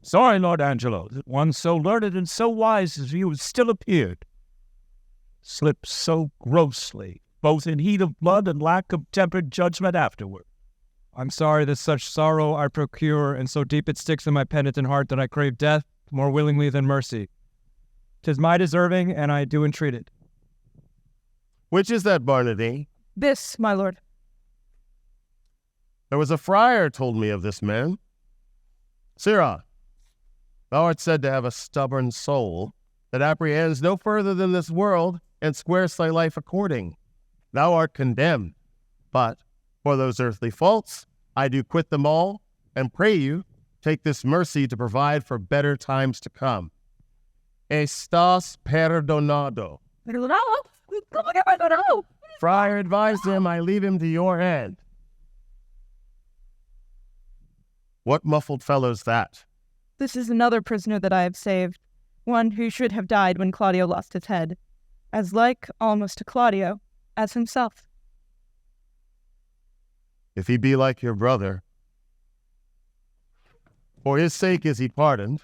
Sorry, Lord Angelo, that one so learned and so wise as you still appeared. Slipped so grossly, both in heat of blood and lack of tempered judgment afterward. I'm sorry that such sorrow I procure, and so deep it sticks in my penitent heart that I crave death more willingly than mercy. 'Tis my deserving, and I do entreat it. Which is that, Barnardine? This, my lord. There was a friar told me of this man. Sirrah, thou art said to have a stubborn soul that apprehends no further than this world and squares thy life according. Thou art condemned, but for those earthly faults I do quit them all, and pray you take this mercy to provide for better times to come. Estás perdonado. Friar advised him, I leave him to your hand. What muffled fellow's that? This is another prisoner that I have saved, one who should have died when Claudio lost his head, as like almost to Claudio as himself. If he be like your brother, for his sake is he pardoned,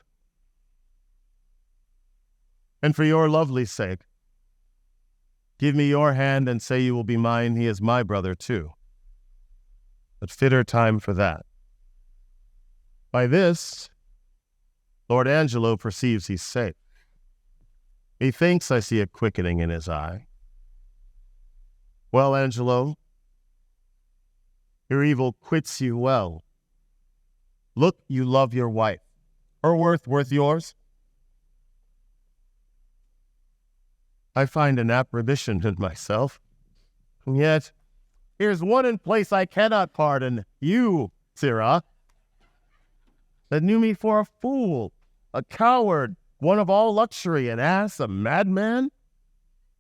and for your lovely sake, give me your hand and say you will be mine. He is my brother too. But fitter time for that. By this, Lord Angelo perceives he's safe. He thinks I see a quickening in his eye. Well, Angelo, your evil quits you well. Look, you love your wife. Her worth yours? I find an approbation in myself. And yet, here's one in place I cannot pardon. You, Sirrah, that knew me for a fool, a coward, one of all luxury, an ass, a madman?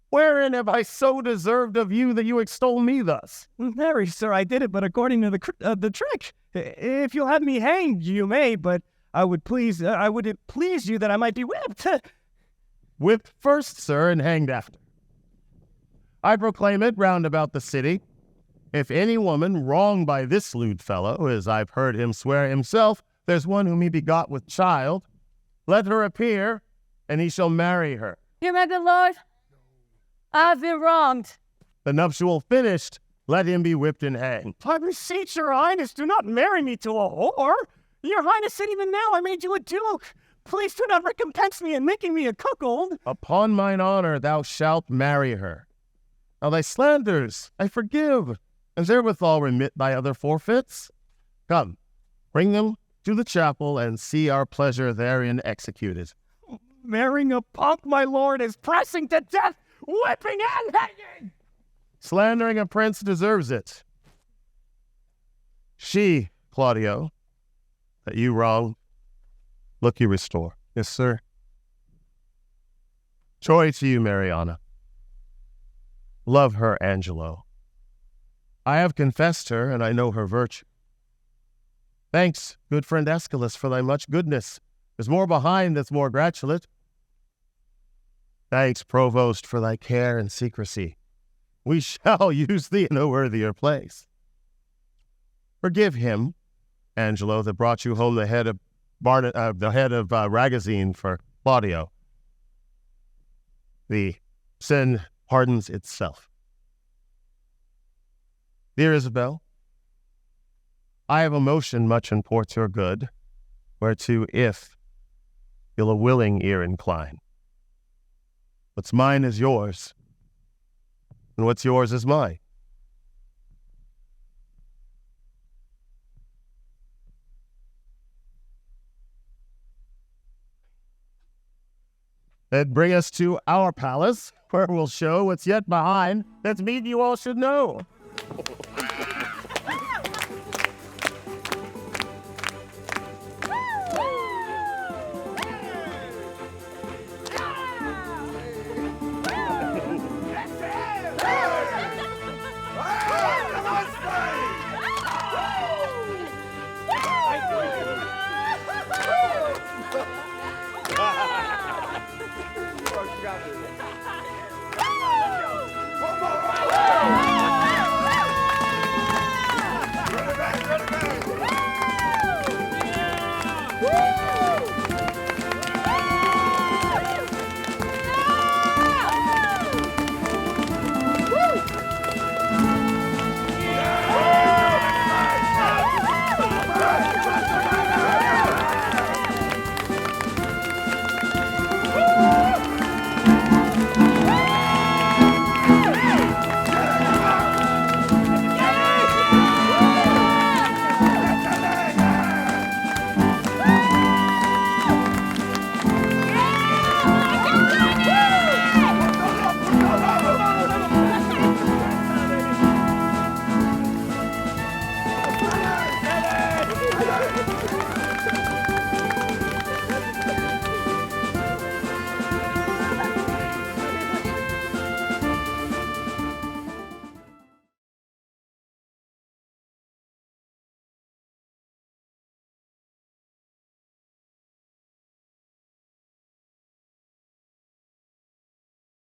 Wherein have I so deserved of you that you extol me thus? Marry, sir, I did it, but according to the trick. If you'll have me hanged, you may, but I would it please you that I might be whipped. Whipped first, sir, and hanged after. I proclaim it round about the city. If any woman wronged by this lewd fellow, as I've heard him swear himself, there's one whom he begot with child, let her appear, and he shall marry her. Hear my good lord, I've been wronged. The nuptial finished, let him be whipped and hanged. I beseech your highness, do not marry me to a whore. Your highness said even now I made you a duke. Please do not recompense me in making me a cuckold. Upon mine honor thou shalt marry her. Now thy slanders I forgive, and therewithal remit thy other forfeits. Come, bring them to the chapel, and see our pleasure therein executed. Marrying a punk, my lord, is pressing to death. whipping and hanging! Slandering a prince deserves it. She, Claudio, that you wrong, look you restore. Yes, sir. Joy to you, Mariana. Love her, Angelo. I have confessed her, and I know her virtue. Thanks, good friend Escalus, for thy much goodness. There's more behind that's more gratulate. Thanks, Provost, for thy care and secrecy. We shall use thee in a worthier place. Forgive him, Angelo, that brought you home the head of Ragazine for Claudio. The sin pardons itself. Dear Isabel, I have a motion much imports your good, whereto if you'll a willing ear incline. What's mine is yours, and what's yours is mine. That bring us to our palace, where we'll show what's yet behind. That's meet you all should know.